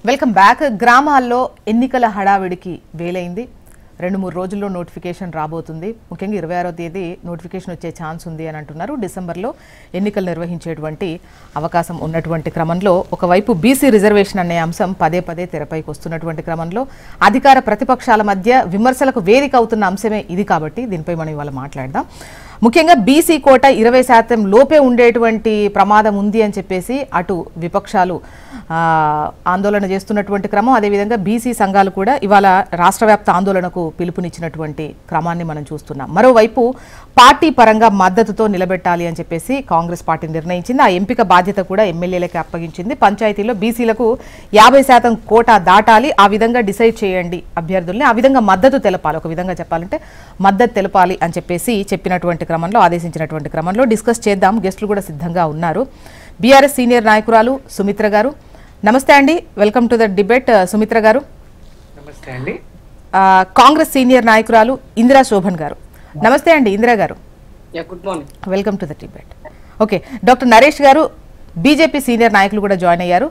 Welcome back. గ్రామాల్లో ఎన్నికల హడావిడికి వేలైంది. 2-3 రోజుల్లో నోటిఫికేషన్ రాబోతుంది. ముఖ్యంగా 26వ తేదీ నోటిఫికేషన్ వచ్చే ఛాన్స్ ఉంది అని అంటున్నారు. డిసెంబర్లో ఎన్నికలు నిర్వహించేటువంటి అవకాశం ఉన్నటువంటి క్రమంలో ఒకవైపు బీసీ రిజర్వేషన్ అనే అంశం పదే పదే తెరపైకి వస్తున్నటువంటి క్రమంలో అధికార ప్రతిపక్షాల మధ్య విమర్శలకు వేదిక అవుతున్న అంశమే ఇది. కాబట్టి దీనిపై మనం ఇవాళ మాట్లాడదాం. ముఖ్యంగా బీసీ కోట 20% లోపే ఉండేటువంటి ప్రమాదం ఉంది అని చెప్పేసి అటు విపక్షాలు ఆందోళన చేస్తున్నటువంటి క్రమం, అదేవిధంగా బీసీ సంఘాలు కూడా ఇవాళ రాష్ట్రవ్యాప్త ఆందోళనకు పిలుపునిచ్చినటువంటి క్రమాన్ని మనం చూస్తున్నాం. మరోవైపు పార్టీ పరంగా మద్దతుతో నిలబెట్టాలి అని చెప్పేసి కాంగ్రెస్ పార్టీ నిర్ణయించింది. ఆ ఎంపిక బాధ్యత కూడా ఎమ్మెల్యేలకి అప్పగించింది. పంచాయతీలో బీసీలకు 50% కోటా దాటాలి, ఆ విధంగా డిసైడ్ చేయండి అభ్యర్థుల్ని, ఆ విధంగా మద్దతు తెలపాలి, ఒక విధంగా చెప్పాలంటే మద్దతు తెలపాలి అని చెప్పేసి చెప్పినటువంటి క్రమంలో, ఆదేశించినటువంటి క్రమంలో డిస్కస్ చేద్దాం. గెస్టులు కూడా సిద్ధంగా ఉన్నారు. బీఆర్ఎస్ సీనియర్ నాయకురాలు సుమిత్ర గారు, నమస్తే అండి, welcome to the debate. Sumitra గారు. నమస్తే అండి. కాంగ్రెస్ సీనియర్ నాయకురాలు ఇందిరా శోభన్ గారు, నమస్తే అండి. ఇందిరా గారు, good morning, welcome to the debate. Okay, doctor Naresh గారు బీజేపీ సీనియర్ నాయకులు కూడా జాయిన్ అయ్యారు.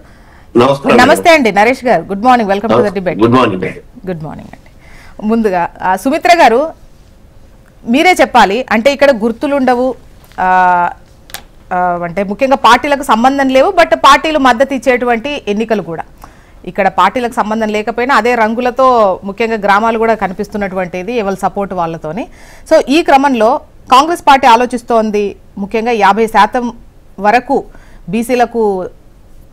నమస్తే అండి నరేష్ గారు, good morning, welcome to the debate. Good morning. Good morning అండి. ముందుగా సుమిత్ర గారు మీరే చెప్పాలి, అంటే ఇక్కడ గుర్తులుండవు, అంటే ముఖ్యంగా పార్టీలకు సంబంధం లేవు, బట్ పార్టీలు మద్దతు ఇచ్చేటువంటి ఎన్నికలు కూడా. ఇక్కడ పార్టీలకు సంబంధం లేకపోయినా అదే రంగులతో ముఖ్యంగా గ్రామాలు కూడా కనిపిస్తున్నటువంటిది ఎవరి సపోర్ట్ వాళ్ళతోని. సో ఈ క్రమంలో కాంగ్రెస్ పార్టీ ఆలోచిస్తోంది ముఖ్యంగా 50% వరకు బీసీలకు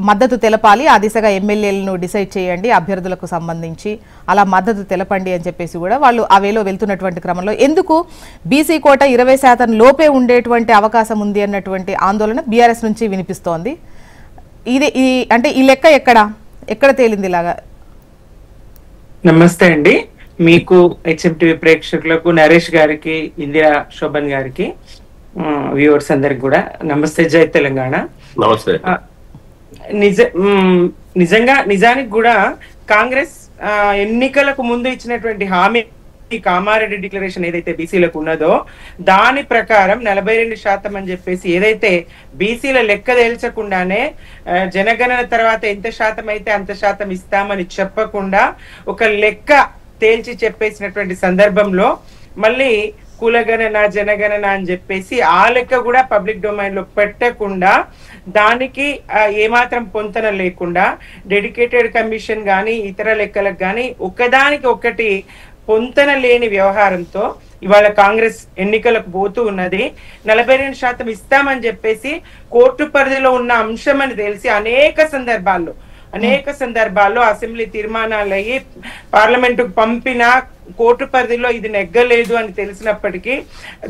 మద్దతు తెలపాలి, ఆ దిశగా ఎమ్మెల్యేలను డిసైడ్ చేయండి అభ్యర్థులకు సంబంధించి, అలా మద్దతు తెలపండి అని చెప్పేసి కూడా వాళ్ళు ఆ వేలో వెళ్తున్నటువంటి క్రమంలో ఎందుకు బీసీ కోట 20% లోపే ఉండేటువంటి అవకాశం ఉంది అన్నటువంటి ఆందోళన బీఆర్ఎస్ నుంచి వినిపిస్తోంది. ఈ అంటే ఈ లెక్క ఎక్కడ తేలింది ఇలాగా? నమస్తే అండి. మీకు హెచ్ఎంటీవీ ప్రేక్షకులకు, నరేష్ గారికి, ఇందిరా శోభన్ గారికి, వ్యూవర్స్ అందరికి కూడా నమస్తే. జై తెలంగాణ. నమస్తే. నిజానికి కూడా కాంగ్రెస్ ఎన్నికలకు ముందు ఇచ్చినటువంటి హామీ, కామారెడ్డి డిక్లరేషన్ ఏదైతే బీసీలకు ఉన్నదో దాని ప్రకారం 42% అని చెప్పేసి ఏదైతే బీసీల లెక్క తేల్చకుండానే జనగణన తర్వాత ఎంత శాతం అయితే అంత శాతం ఇస్తామని చెప్పకుండా ఒక లెక్క తేల్చి చెప్పేసినటువంటి సందర్భంలో మళ్ళీ కులగణన జనగణన అని చెప్పేసి ఆ లెక్క కూడా పబ్లిక్ డొమైన్ లో పెట్టకుండా, దానికి ఏమాత్రం పొంతన లేకుండా డెడికేటెడ్ కమిషన్ కానీ ఇతర లెక్కలకు కానీ ఒకదానికి ఒకటి పొంతన లేని వ్యవహారంతో ఇవాళ కాంగ్రెస్ ఎన్నికలకు పోతూ ఉన్నది. 42% ఇస్తామని చెప్పేసి కోర్టు పరిధిలో ఉన్న అంశం అని తెలిసి అనేక సందర్భాల్లో అసెంబ్లీ తీర్మానాలు అయ్యి పార్లమెంటుకు పంపిన కోర్టు పరిధిలో ఇది నెగ్గలేదు అని తెలిసినప్పటికీ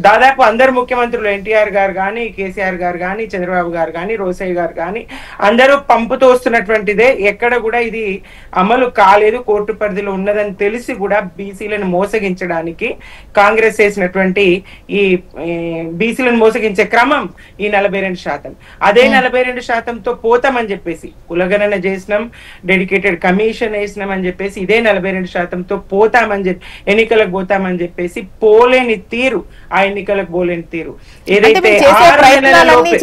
దాదాపు అందరు ముఖ్యమంత్రులు, ఎన్టీఆర్ గారు కానీ, కేసీఆర్ గారు కానీ, చంద్రబాబు గారు కానీ, రోసయ్య గారు కానీ అందరూ పంపుతూ వస్తున్నటువంటిదే. ఎక్కడ కూడా ఇది అమలు కాలేదు, కోర్టు పరిధిలో ఉన్నదని తెలిసి కూడా బీసీలను మోసగించడానికి కాంగ్రెస్ చేసినటువంటి ఈ బీసీలను మోసగించే క్రమం ఈ 42%. అదే 42%తో పోతామని చెప్పేసి కులగణన చేసినాం, డెడికేటెడ్ కమిషన్ వేసినాం అని చెప్పేసి ఇదే 42%తో పోతామని చెప్పి ఎన్నికలకు పోతామని చెప్పేసి పోలేని తీరు, ఆ ఎన్నికలకు పోలేని తీరు ఏదైతే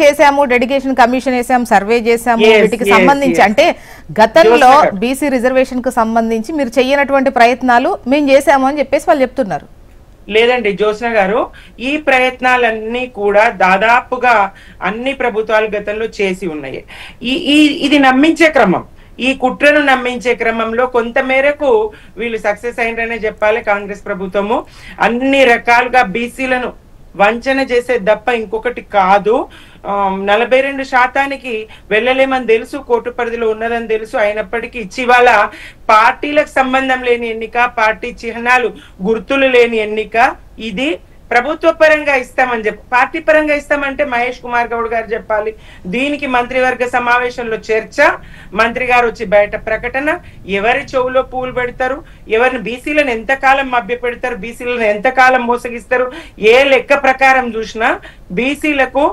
చేసాము, డెడికేషన్ కమిషన్ వేసాము, సర్వే చేసాము, వీటికి సంబంధించి అంటే గతంలో బీసీ రిజర్వేషన్ కు సంబంధించి మీరు చెయ్యనటువంటి ప్రయత్నాలు మేము చేసాము అని చెప్పేసి వాళ్ళు చెప్తున్నారు. లేదండి జ్యోత్స్న గారు, ఈ ప్రయత్నాలన్నీ కూడా దాదాపుగా అన్ని ప్రభుత్వాలు గతంలో చేసి ఉన్నాయి. ఇది నమ్మించే క్రమం, ఈ కుట్రను నమ్మించే క్రమంలో కొంత మేరకు వీళ్ళు సక్సెస్ అయిందనే చెప్పాలి. కాంగ్రెస్ ప్రభుత్వము అన్ని రకాలుగా బీసీలను వంచన చేసే తప్ప ఇంకొకటి కాదు. 42% వెళ్ళలేమని తెలుసు, కోర్టు పరిధిలో ఉన్నదని తెలుసు. అయినప్పటికీ ఇవాళ పార్టీలకు సంబంధం లేని ఎన్నిక, పార్టీ చిహ్నాలు గుర్తులు లేని ఎన్నిక, ఇది ప్రభుత్వ పరంగా ఇస్తామని చెప్పి పార్టీ పరంగా ఇస్తామంటే మహేష్ కుమార్ గౌడ్ గారు చెప్పాలి. దీనికి మంత్రివర్గ సమావేశంలో చర్చ, మంత్రి గారు వచ్చి బయట ప్రకటన, ఎవరి చెవులో పూలు పెడతారు, ఎవరిని బీసీలను ఎంతకాలం మభ్య పెడతారు, బీసీలను ఎంతకాలం మోసగిస్తారు, ఏ లెక్క ప్రకారం చూసినా బీసీలకు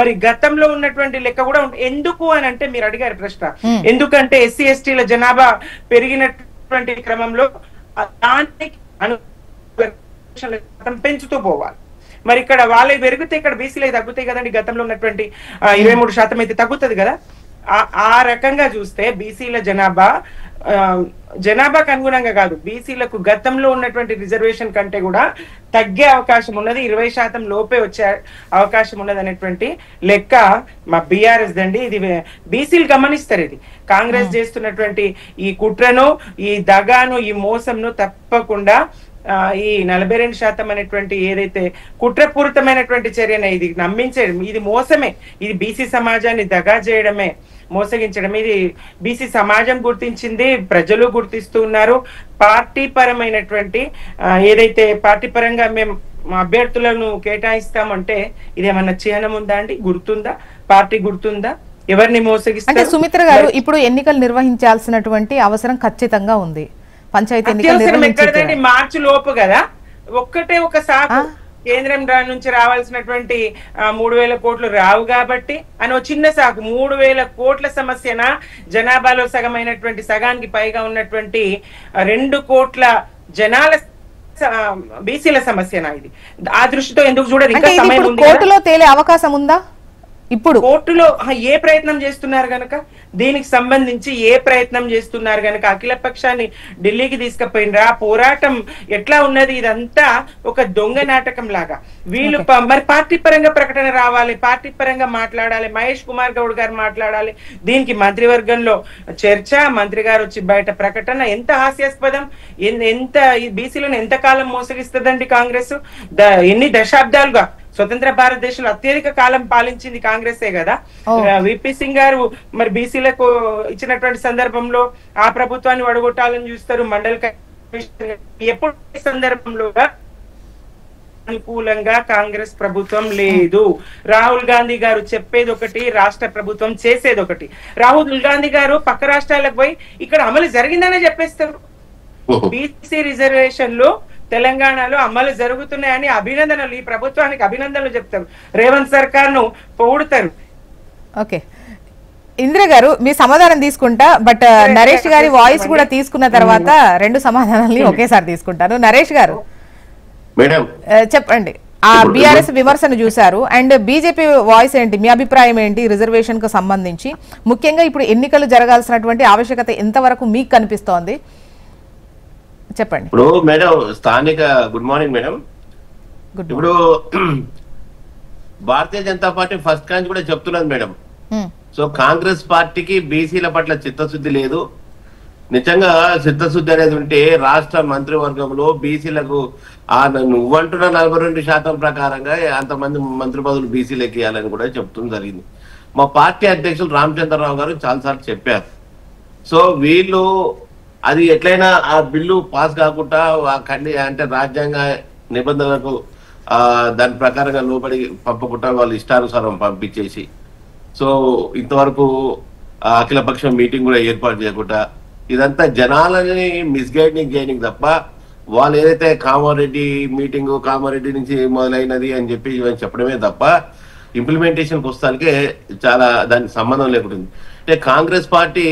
మరి గతంలో ఉన్నటువంటి లెక్క కూడా ఎందుకు అని అంటే మీరు అడిగారు ప్రశ్న. ఎందుకంటే ఎస్సీ ఎస్టీల జనాభా పెరిగినటువంటి క్రమంలో దానికి పెంచుతూ పోవాలి. మరి ఇక్కడ వాళ్ళే పెరిగితే ఇక్కడ బీసీలే తగ్గుతాయి కదండి. గతంలో ఉన్నటువంటి 23% అయితే తగ్గుతుంది కదా. ఆ రకంగా చూస్తే బీసీల జనాభాకు అనుగుణంగా కాదు, బీసీలకు గతంలో ఉన్నటువంటి రిజర్వేషన్ కంటే కూడా తగ్గే అవకాశం ఉన్నది, 20% లోపే వచ్చే అవకాశం ఉన్నది అనేటువంటి లెక్క మా బీఆర్ఎస్ దండి. ఇది బీసీలు గమనిస్తారు. ఇది కాంగ్రెస్ చేస్తున్నటువంటి ఈ కుట్రను, ఈ దగాను, ఈ మోసంను తప్పకుండా ఈ 42% అనేటువంటి ఏదైతే కుట్రపూరితమైనటువంటి చర్యనే, ఇది నమ్మించడం, ఇది మోసమే, ఇది బీసీ సమాజాన్ని దగా చేయడమే, మోసగించడం. ఇది బీసీ సమాజం గుర్తించింది, ప్రజలు గుర్తిస్తూ ఉన్నారు. పార్టీ పరమైనటువంటి ఏదైతే పార్టీ పరంగా మేము అభ్యర్థులను కేటాయిస్తామంటే ఇదేమన్నా చిహ్నం ఉందా అండి? గుర్తుందా? పార్టీ గుర్తుందా? ఎవరిని మోసగిస్తారు? అంటే సుమిత్ర గారు, ఇప్పుడు ఎన్నికలు నిర్వహించాల్సినటువంటి అవసరం ఖచ్చితంగా ఉంది. పంచాయతీ ఎన్నికలు మార్చి లోపు కదా. ఒక్కటే ఒక సాకు, కేంద్రం నుంచి రావాల్సినటువంటి 3,000 కోట్లు రావు కాబట్టి అని ఒక చిన్న సాకు. 3,000 కోట్ల సమస్యన జనాభాలో సగమైనటువంటి, సగానికి పైగా ఉన్నటువంటి 2 కోట్ల జనాల బీసీల సమస్యనా ఇది? ఆ దృష్టితో ఎందుకు చూడదు? ఇంకా సమయం ఉంది. కోర్టులో తేలే అవకాశం ఉందా? ఇప్పుడు కోర్టులో ఏ ప్రయత్నం చేస్తున్నారు గనక, దీనికి సంబంధించి ఏ ప్రయత్నం చేస్తున్నారు గనక అఖిల పక్షాన్ని ఢిల్లీకి తీసుకుపోయినరా? పోరాటం ఎట్లా ఉన్నది? ఇదంతా ఒక దొంగ నాటకం లాగా. వీళ్ళు మరి పార్టీ పరంగా ప్రకటన రావాలి, పార్టీ పరంగా మాట్లాడాలి, మహేష్ కుమార్ గౌడ్ గారు మాట్లాడాలి. దీనికి మంత్రివర్గంలో చర్చ, మంత్రి గారు వచ్చి బయట ప్రకటన. ఎంత హాస్యాస్పదం! ఎంత బీసీలను ఎంతకాలం మోసగిస్తుందండి కాంగ్రెస్? ఎన్ని దశాబ్దాలుగా స్వతంత్ర భారతదేశంలో అత్యధిక కాలం పాలించింది కాంగ్రెసే కదా. విపి సింగ్ గారు మరి బీసీలకు ఇచ్చినటువంటి సందర్భంలో ఆ ప్రభుత్వాన్ని వడగొట్టాలని చూస్తారు. మండల్ కమిషన్ ఎప్పుడు సందర్భంలో అనుకూలంగా కాంగ్రెస్ ప్రభుత్వం లేదు. రాహుల్ గాంధీ గారు చెప్పేది ఒకటి, రాష్ట్ర ప్రభుత్వం చేసేది ఒకటి. రాహుల్ గాంధీ గారు పక్క రాష్ట్రాలకు పోయి ఇక్కడ అమలు జరిగిందనే చెప్పేస్తారు. బీసీ రిజర్వేషన్లు తెలంగాణలో అమలు జరుగుతున్నాయని అభినందనలు, ఈ ప్రభుత్వానికి అభినందనలు చెప్తారు, రేవంత్ సర్కార్ ను పొగుడుతారు. ఓకే ఇందిర గారు, మీ సమాధానం తీసుకుంటా, బట్ నరేష్ గారి వాయిస్ కూడా తీసుకున్న తర్వాత 2 సమాధానాలని ఒకేసారి తీసుకుంటాను. నరేష్ గారు చెప్పండి, ఆ బీఆర్ఎస్ విమర్శను చూశారు అండ్ బీజేపీ వాయిస్ ఏంటి? మీ అభిప్రాయం ఏంటి రిజర్వేషన్ కు సంబంధించి? ముఖ్యంగా ఇప్పుడు ఎన్నికలు జరగాల్సినటువంటి ఆవశ్యకత ఎంతవరకు మీకు కనిపిస్తోంది? చెప్పండి. ఇప్పుడు మేడం స్థానిక గుడ్ మార్నింగ్ మేడం. ఇప్పుడు భారతీయ జనతా పార్టీ ఫస్ట్ కాంచి కూడా చెప్తున్నది మేడం. సో కాంగ్రెస్ పార్టీకి బీసీల పట్ల చిత్తశుద్ధి లేదు. నిజంగా చిత్తశుద్ధి అనేది ఉంటే రాష్ట్ర మంత్రివర్గంలో బీసీలకు నువ్వంటున్న 42% ప్రకారంగా అంతమంది మంత్రి పదవులు బీసీలకు ఇవ్వాలని కూడా చెప్తుంది జరిగింది. మా పార్టీ అధ్యక్షులు రామచంద్రరావు గారు చాలాసార్లు చెప్పారు. సో వీళ్ళు అది ఎట్లయినా ఆ బిల్లు పాస్ కాకుండా అంటే రాజ్యాంగ నిబంధనలకు దాని ప్రకారంగా లోబడి పంపకుండా వాళ్ళు ఇష్టానుసారం పంపించేసి, సో ఇంతవరకు అఖిలపక్షం మీటింగ్ కూడా ఏర్పాటు చేయకుండా ఇదంతా జనాలని మిస్గైడింగ్ చేయడానికి తప్ప, వాళ్ళు ఏదైతే కామారెడ్డి మీటింగ్ కామారెడ్డి నుంచి మొదలైనది అని చెప్పి ఇవన్నీ చెప్పడమే తప్ప ఇంప్లిమెంటేషన్కి వస్తానికే చాలా దానికి సంబంధం లేకుండా. అంటే కాంగ్రెస్ పార్టీ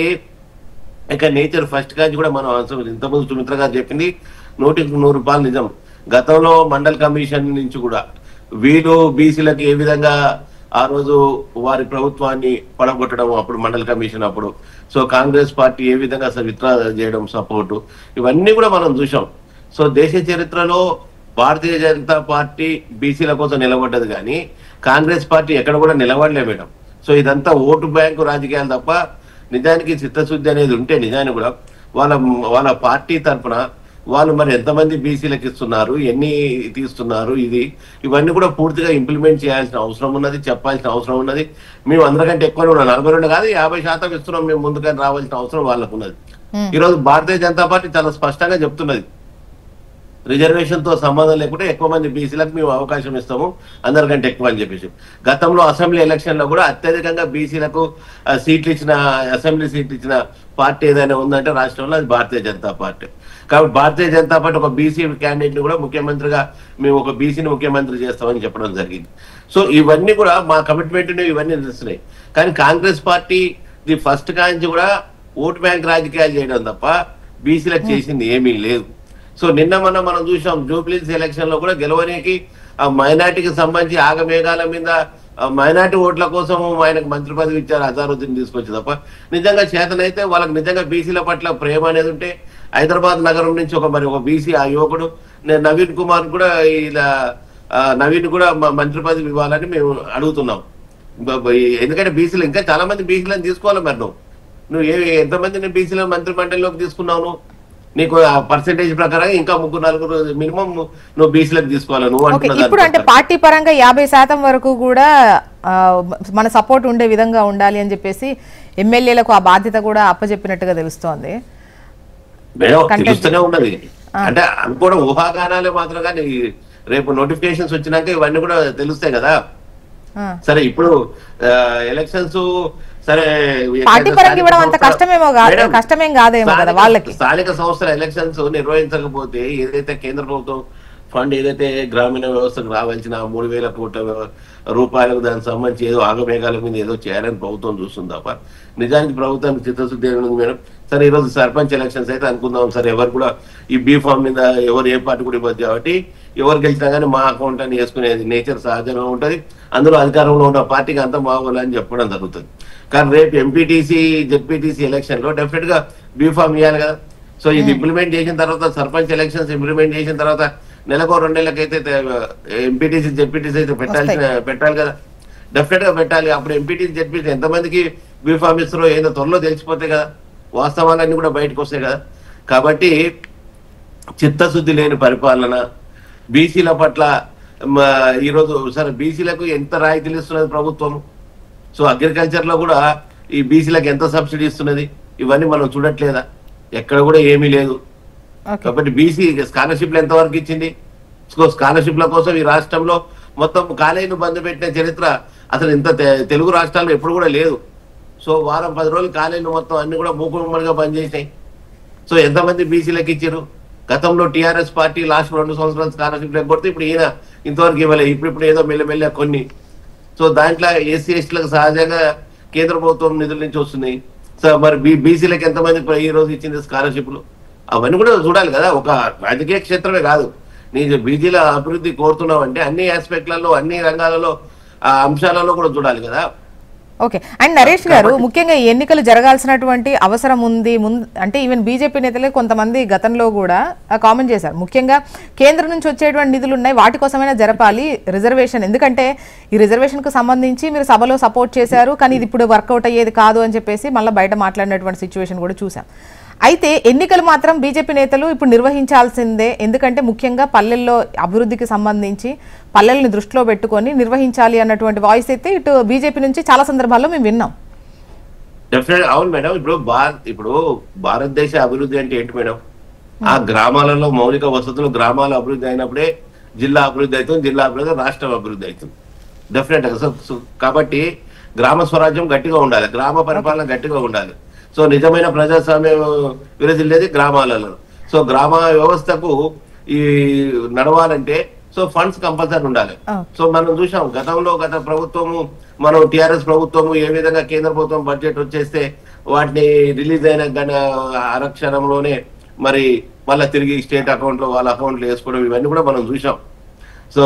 ఇక నేచర్ ఫస్ట్ కాంచి కూడా మనం ఇంతకుముందు సుమిత్ర గారు చెప్పింది 100% నిజం. గతంలో మండల్ కమిషన్ నుంచి కూడా వీళ్ళు బీసీలకు ఏ విధంగా ఆ రోజు వారి ప్రభుత్వాన్ని పడగొట్టడం, అప్పుడు మండల్ కమిషన్ అప్పుడు సో కాంగ్రెస్ పార్టీ ఏ విధంగా అసలు విత్డ్రా చేయడం సపోర్టు, ఇవన్నీ కూడా మనం చూసాం. సో దేశ చరిత్రలో భారతీయ జనతా పార్టీ బీసీల కోసం నిలబడ్డది కానీ కాంగ్రెస్ పార్టీ ఎక్కడ కూడా నిలబడలే మేడం. సో ఇదంతా ఓటు బ్యాంకు రాజకీయాలు తప్ప నిజానికి చిత్తశుద్ధి అనేది ఉంటే నిజానికి కూడా వాళ్ళ పార్టీ తరఫున వాళ్ళు మరి ఎంతమంది బీసీలకు ఇస్తున్నారు, ఎన్ని తీస్తున్నారు, ఇవన్నీ కూడా పూర్తిగా ఇంప్లిమెంట్ చేయాల్సిన అవసరం ఉన్నది, చెప్పాల్సిన అవసరం ఉన్నది. మేము అందరికంటే ఎక్కువ 42 కాదు 50% ఇస్తున్నాం మేము ముందుకని రావాల్సిన అవసరం వాళ్ళకు ఉన్నది. ఈరోజు భారతీయ జనతా పార్టీ చాలా స్పష్టంగా చెప్తున్నది, రిజర్వేషన్ తో సంబంధం లేకుండా ఎక్కువ మంది బీసీలకు మేము అవకాశం ఇస్తాము అందరికంటే ఎక్కువ అని చెప్పేసి. గతంలో అసెంబ్లీ ఎలక్షన్ లో కూడా అత్యధికంగా బీసీలకు సీట్లు ఇచ్చిన, అసెంబ్లీ సీట్లు ఇచ్చిన పార్టీ ఏదైనా ఉందంటే రాష్ట్రంలో అది భారతీయ జనతా పార్టీ. కాబట్టి భారతీయ జనతా పార్టీ ఒక బీసీ క్యాండిడేట్ ని కూడా ముఖ్యమంత్రిగా మేము ఒక బీసీని ముఖ్యమంత్రి చేస్తామని చెప్పడం జరిగింది. సో ఇవన్నీ కూడా మా కమిట్మెంట్ ఇవన్నీ తెలుస్తున్నాయి. కానీ కాంగ్రెస్ పార్టీ ది ఫస్ట్ కాంచి కూడా ఓట్ బ్యాంక్ రాజకీయాలు చేయడం తప్ప బీసీలకు చేసింది ఏమీ లేదు. సో నిన్న మనం చూసాం జూబ్లీస్ ఎలక్షన్ లో కూడా గెలవడానికి ఆ మైనార్టీకి సంబంధించి ఆగమేఘాల మీద మైనార్టీ ఓట్ల కోసం ఆయనకు మంత్రి పదవి ఇచ్చారు, అజారుద్దీన్ తీసుకొచ్చి తప్ప నిజంగా చేతనైతే వాళ్ళకి నిజంగా బీసీల పట్ల ప్రేమ అనేది ఉంటే హైదరాబాద్ నగరం నుంచి ఒక బీసీ ఆ యువకుడు నవీన్ కుమార్ కూడా ఇలా నవీన్ కూడా మంత్రి పదవి ఇవ్వాలని మేము అడుగుతున్నాం. ఎందుకంటే బీసీలు ఇంకా చాలా మంది బీసీలను తీసుకోవాలి. మరి నువ్వు ఎంతమందిని బీసీల మంత్రి మండలిలోకి తీసుకున్నావు? నీకు పర్సెంటేజ్ ప్రకారం ఇంకా 3-4 మినిమం నువ్వు బీసీలకు తీసుకోవాలి. ఇప్పుడు అంటే పార్టీ పరంగా 50% వరకు కూడా మన సపోర్ట్ ఉండే విధంగా ఉండాలి అని చెప్పేసి ఎమ్మెల్యేలకు ఆ బాధ్యత కూడా అప్పచెప్పినట్టుగా తెలుస్తోంది. తెలుస్తూనే ఉన్నది. అంటే అనుకోవడం ఊహాగానాలే మాత్రం, కానీ రేపు నోటిఫికేషన్స్ వచ్చినాక ఇవన్నీ కూడా తెలుస్తాయి కదా. సరే ఇప్పుడు ఎలక్షన్స్ సరే పార్టీ పరంగా ఇవ్వడం అంత కష్టమేం కాదేమో కదా వాళ్ళకి. స్థానిక సంస్థల ఎలక్షన్స్ నిర్వహించకపోతే ఏదైతే కేంద్ర ప్రభుత్వం ఫండ్ ఏదైతే గ్రామీణ వ్యవస్థకు రావాల్సిన 3,000 కోట్ల రూపాయలకు దానికి సంబంధించి ఏదో ఆగమేఘాల మీద ఏదో చేయాలని ప్రభుత్వం చూస్తుంది తప్ప నిజానికి ప్రభుత్వానికి చిత్తశుద్ధి ఉంది మేడం. సరే ఈరోజు సర్పంచ్ ఎలక్షన్స్ అయితే అనుకుందాం సరే, ఎవరు కూడా ఈ బీ ఫామ్ మీద ఎవరు ఏ పార్టీ కూడా ఇవ్వద్దు కాబట్టి ఎవరు గెలిచినా కానీ మా అకౌంట్ అని వేసుకునేది నేచర్ సహజంగా ఉంటుంది. అందులో అధికారంలో ఉన్న పార్టీకి అంతా బాగోలని చెప్పడం జరుగుతుంది. కానీ రేపు ఎంపీటీసీ జెడ్పీటీసీ ఎలక్షన్ లో డెఫినెట్ గా బీ ఫామ్ ఇవ్వాలి కదా. సో ఇది ఇంప్లిమెంట్ చేసిన తర్వాత సర్పంచ్ ఎలక్షన్స్ ఇంప్లిమెంట్ చేసిన తర్వాత నెలకో 2 నెలలకైతే ఎంపీటీసీ జెడ్పీటీసీ అయితే పెట్టాలి కదా, డెఫినెట్ గా పెట్టాలి. అప్పుడు ఎంపీటీసీ జెడ్పీటీసీ ఎంతమందికి బీ ఫామ్ ఇస్తారో ఏదో త్వరలో తెలిసిపోతాయి కదా, వాస్తవాలన్నీ కూడా బయటకు వస్తాయి కదా. కాబట్టి చిత్తశుద్ధి లేని పరిపాలన బీసీల పట్ల ఈరోజు సరే బీసీలకు ఎంత రాయితీలు ఇస్తున్నది ప్రభుత్వం. సో అగ్రికల్చర్ లో కూడా ఈ బీసీలకు ఎంత సబ్సిడీ ఇస్తున్నది ఇవన్నీ మనం చూడట్లేదా? ఎక్కడ కూడా ఏమీ లేదు. కాబట్టి బీసీ స్కాలర్షిప్లు ఎంతవరకు ఇచ్చింది? స్కాలర్షిప్ల కోసం ఈ రాష్ట్రంలో మొత్తం కాలేజీని బంద్ పెట్టిన చరిత్ర అసలు ఇంత తెలుగు రాష్ట్రాల్లో ఎప్పుడు కూడా లేదు. సో వారం 10 రోజులు కాలేజీలు మొత్తం అన్ని కూడా మూకుమ్మడిగా బంద్ చేసినాయి. సో ఎంతమంది బీసీలకు ఇచ్చారు? గతంలో టీఆర్ఎస్ పార్టీ లాస్ట్ 2 సంవత్సరాలు స్కాలర్షిప్ ఎగ్గొడితే ఇప్పుడు ఈయన ఇంతవరకు ఇవ్వలేదు. ఇప్పుడు ఏదో మెల్లమెల్ల కొన్ని. సో దాంట్లో ఎస్సీ ఎస్టీలకు సహజంగా కేంద్ర ప్రభుత్వం నిధుల నుంచి వస్తున్నాయి. సో మరి బీసీలకు ఎంతమంది ఈ రోజు ఇచ్చింది స్కాలర్షిప్లు? అవన్నీ కూడా చూడాలి కదా. ఒక రాజకీయ క్షేత్రమే కాదు, నీ బీసీల అభివృద్ధి కోరుతున్నావు అంటే అన్ని ఆస్పెక్ట్లలో అన్ని రంగాలలో ఆ అంశాలలో కూడా చూడాలి కదా. ఓకే. అండ్ నరేష్ గారు, ముఖ్యంగా ఈ ఎన్నికలు జరగాల్సినటువంటి అవసరం ఉంది. అంటే ఈవెన్ బీజేపీ నేతలే కొంతమంది గతంలో కూడా కామెంట్ చేశారు. ముఖ్యంగా కేంద్రం నుంచి వచ్చేటువంటి నిధులు ఉన్నాయి, వాటి కోసమైనా జరపాలి రిజర్వేషన్. ఎందుకంటే ఈ రిజర్వేషన్ కు సంబంధించి మీరు సభలో సపోర్ట్ చేశారు, కానీ ఇది ఇప్పుడు వర్కౌట్ అయ్యేది కాదు అని చెప్పేసి మళ్ళీ బయట మాట్లాడినటువంటి సిచ్యువేషన్ కూడా చూసాం. అయితే ఎన్నికలు మాత్రం బీజేపీ నేతలు ఇప్పుడు నిర్వహించాల్సిందే. ఎందుకంటే ముఖ్యంగా పల్లెల్లో అభివృద్ధికి సంబంధించి పల్లెల్ని దృష్టిలో పెట్టుకొని నిర్వహించాలి అన్నటువంటి వాయిస్ అయితే ఇటు బీజేపీ నుంచి చాలా సందర్భాల్లో మేము విన్నాం. అవును మేడం. ఇప్పుడు భారతదేశ అభివృద్ధి అంటే ఏంటి మేడం? ఆ గ్రామాలలో మౌలిక వసతులు గ్రామాల అభివృద్ధి అయినప్పుడే జిల్లా అభివృద్ధి అవుతుంది, జిల్లా అభివృద్ధి రాష్ట్రం అభివృద్ధి అవుతుంది డెఫినెట్ గా. కాబట్టి గ్రామ స్వరాజ్యం గట్టిగా ఉండాలి, గ్రామ పరిపాలన గట్టిగా ఉండాలి. సో నిజమైన ప్రజాస్వామ్యం విరజిల్లేది గ్రామాలలో. సో గ్రామ వ్యవస్థకు ఈ నడవాలంటే సో ఫండ్స్ కంపల్సరీ ఉండాలి. సో మనం చూసాం గతంలో గత ప్రభుత్వము మనం టిఆర్ఎస్ ప్రభుత్వము ఏ విధంగా కేంద్ర ప్రభుత్వం బడ్జెట్ వచ్చేస్తే వాటిని రిలీజ్ అయిన ఆరక్షణంలోనే మరి మళ్ళీ తిరిగి స్టేట్ అకౌంట్ లో వాళ్ళ అకౌంట్ లో వేసుకోవడం ఇవన్నీ కూడా మనం చూసాం. సో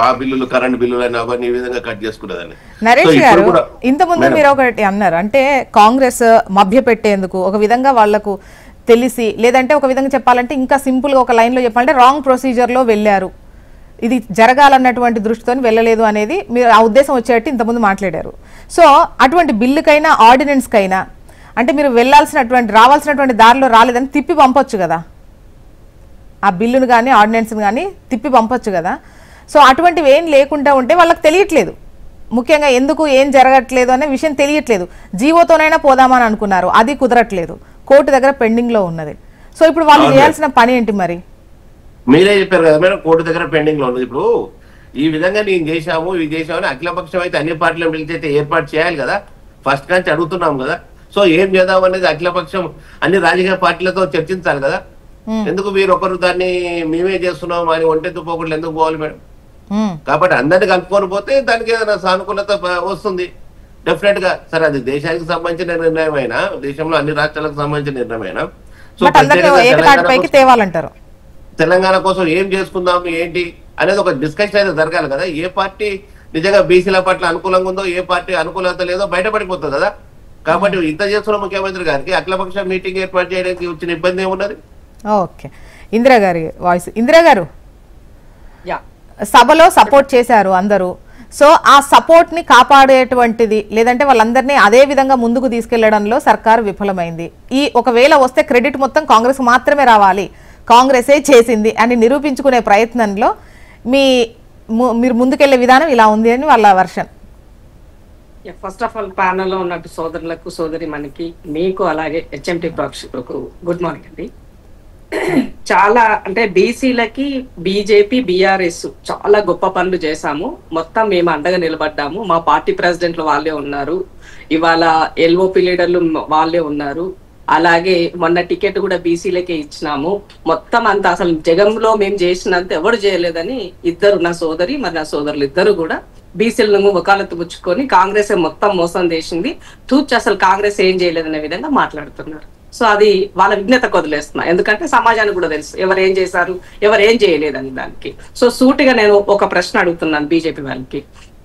ఆ బిల్లులు కరెంట్ బిల్లులు అని అవన్నీ ఈ విధంగా కట్ చేసుకున్నదని. నరేష్ గారు, ఇంతకుముందు మీరు ఒకటి అన్నారు, అంటే కాంగ్రెస్ మభ్య పెట్టేందుకు ఒక విధంగా వాళ్లకు తెలిసి, లేదంటే ఒక విధంగా చెప్పాలంటే ఇంకా సింపుల్ గా ఒక లైన్ లో చెప్పాలంటే రాంగ్ ప్రొసీజర్ లో వెళ్ళారు, ఇది జరగాలన్నటువంటి దృష్టితో వెళ్ళలేదు అనేది మీరు ఆ ఉద్దేశం వచ్చేట్టు ఇంతకుముందు మాట్లాడారు. సో అటువంటి బిల్లుకైనా ఆర్డినెన్స్ కైనా అంటే మీరు రావాల్సినటువంటి దారిలో రాలేదని తిప్పి పంపొచ్చు కదా, ఆ బిల్లును కానీ ఆర్డినెన్స్ని కానీ తిప్పి పంపొచ్చు కదా. సో అటువంటివి ఏం లేకుండా ఉంటే వాళ్ళకి తెలియట్లేదు, ముఖ్యంగా ఎందుకు ఏం జరగట్లేదు అనే విషయం తెలియట్లేదు. జీవోతోనైనా పోదామని అనుకున్నారు, అది కుదరట్లేదు, కోర్టు దగ్గర పెండింగ్ లో ఉన్నది. సో ఇప్పుడు వాళ్ళు చేయాల్సిన పని ఏంటి మరి? మీరే చెప్పారు కదా మేడం, కోర్టు దగ్గర పెండింగ్ లో ఉన్నది. ఇప్పుడు ఈ విధంగా నేను చేశాము ఇవి చేశామని అఖిలపక్షం అయితే అన్ని పార్టీలను పిలిచి ఏర్పాటు చేయాలి కదా, ఫస్ట్ నుంచి అడుగుతున్నాం కదా. సో ఏం చేద్దాం అనేది అఖిలపక్షం అన్ని రాజకీయ పార్టీలతో చర్చించాలి కదా. ఎందుకు మీరు ఒకరు దాన్ని మేమే చేస్తున్నాం అని ఒంటెత్తు పోకుండా ఎందుకు పోవాలి మేడం? కాబట్టి అందరినీ కలుపుకొని పోతే దానికి ఏదైనా సానుకూలత వస్తుంది డెఫినెట్ గా. సరే అది దేశానికి సంబంధించిన నిర్ణయం అయినా, దేశంలో అన్ని రాష్ట్రాలకు సంబంధించిన నిర్ణయం అయినా, సో తెలంగాణ కోసం ఏం చేసుకుందాం ఏంటి అనేది ఒక డిస్కషన్ అయితే జరగాలి కదా. ఏ పార్టీ నిజంగా బీసీల పట్ల అనుకూలంగా ఉందో, ఏ పార్టీ అనుకూలత లేదో బయటపడిపోతుంది కదా. కాబట్టి ఇంత చేస్తున్న ముఖ్యమంత్రి గారికి అఖిలపక్ష మీటింగ్ ఏర్పాటు చేయడానికి వచ్చిన ఇబ్బంది ఏమున్నది? ఓకే, ఇందిరా గారి వాయిస్. ఇందిరా గారు, సభలో సపోర్ట్ చేశారు అందరూ. సో ఆ సపోర్ట్ ని కాపాడేటువంటిది లేదంటే వాళ్ళందరినీ అదే విధంగా ముందుకు తీసుకెళ్లడంలో సర్కారు విఫలమైంది. ఈ ఒకవేళ వస్తే క్రెడిట్ మొత్తం కాంగ్రెస్ మాత్రమే రావాలి, కాంగ్రెసే చేసింది అని నిరూపించుకునే ప్రయత్నంలో మీరు ముందుకెళ్లే విధానం ఇలా ఉంది అని వాళ్ళ వర్షన్. ఫస్ట్ ఆఫ్ ఆల్ ప్యానల్లో ఉన్నట్టు సోదరులకు, సోదరి మనకి, మీకు అలాగే హెచ్ఎంటీ ప్రేక్షకులకు గుడ్ మార్నింగ్ అండి. చాలా అంటే బీసీలకి బీజేపీ బీఆర్ఎస్ చాలా గొప్ప పనులు చేశాము. మొత్తం మేము అండగా నిలబడ్డాము. మా పార్టీ ప్రెసిడెంట్లు వాళ్ళే ఉన్నారు, ఇవాళ ఎల్ఓపి లీడర్లు వాళ్ళే ఉన్నారు. అలాగే మొన్న టికెట్ కూడా బీసీలకే ఇచ్చినాము. మొత్తం అంతా అసలు జగంలో మేము చేసినంత ఎవరు చేయలేదని ఇద్దరు, నా సోదరి మరి నా సోదరులు ఇద్దరు కూడా బీసీలను వకాలత్తు పుచ్చుకొని కాంగ్రెస్ మొత్తం మోసం చేసింది, అసలు కాంగ్రెస్ ఏం చేయలేదనే విధంగా మాట్లాడుతున్నారు. సో అది వాళ్ళ విజ్ఞతకు వదిలేస్తున్నా, ఎందుకంటే సమాజానికి కూడా తెలుసు ఎవరు ఏం చేశారు, ఎవరు ఏం చేయలేదని దానికి. సో సూటిగా నేను ఒక ప్రశ్న అడుగుతున్నాను బీజేపీ వాళ్ళకి.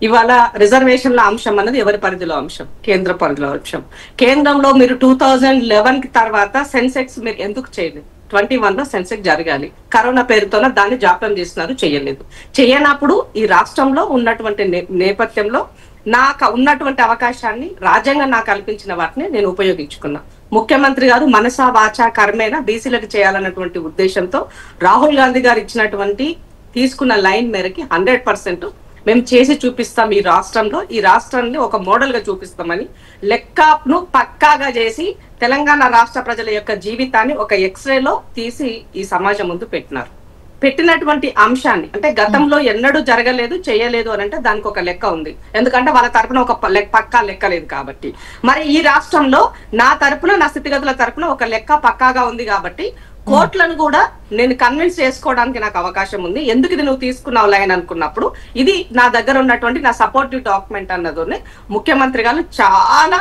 ఇవాళ రిజర్వేషన్ల అంశం అన్నది ఎవరి పరిధిలో అంశం? కేంద్ర పరిధిలో అంశం. కేంద్రంలో మీరు 2011 తర్వాత సెన్సెక్స్ మీరు ఎందుకు చేయలేదు? 21 లో సెన్సెక్స్ జరగాలి, కరోనా పేరుతోనే దాన్ని జాప్యం చేస్తున్నారు, చేయలేదు. చేయనప్పుడు ఈ రాష్ట్రంలో ఉన్నటువంటి నేపథ్యంలో నాకు ఉన్నటువంటి అవకాశాన్ని రాజ్యాంగం నాకు కల్పించిన వాటిని నేను ఉపయోగించుకున్నా. ముఖ్యమంత్రి గారు మనసా వాచా కర్మేనా బీసీలకు చేయాలన్నటువంటి ఉద్దేశంతో రాహుల్ గాంధీ గారు ఇచ్చినటువంటి తీసుకున్న లైన్ మేరకి 100% మేము చేసి చూపిస్తాం. ఈ రాష్ట్రంలో ఈ రాష్ట్రాన్ని ఒక మోడల్ గా చూపిస్తామని లెక్కను పక్కాగా చేసి తెలంగాణ రాష్ట్ర ప్రజల యొక్క జీవితాన్ని ఒక ఎక్స్రేలో తీసి ఈ సమాజం ముందు పెట్టినారు. పెట్టినటువంటి అంశాన్ని అంటే గతంలో ఎన్నడూ జరగలేదు, చేయలేదు అని అంటే దానికి ఒక లెక్క ఉంది, ఎందుకంటే వాళ్ళ తరపున ఒక పక్కా లెక్క లేదు కాబట్టి. మరి ఈ రాష్ట్రంలో నా తరపున, నా స్థితిగతుల తరపున ఒక లెక్క పక్కాగా ఉంది కాబట్టి కోర్టులను కూడా నేను కన్విన్స్ చేసుకోవడానికి నాకు అవకాశం ఉంది. ఎందుకు ఇది నువ్వు తీసుకున్నావు లైన్ అనుకున్నప్పుడు ఇది నా దగ్గర ఉన్నటువంటి నా సపోర్టివ్ డాక్యుమెంట్ అన్నది ముఖ్యమంత్రి గారు చాలా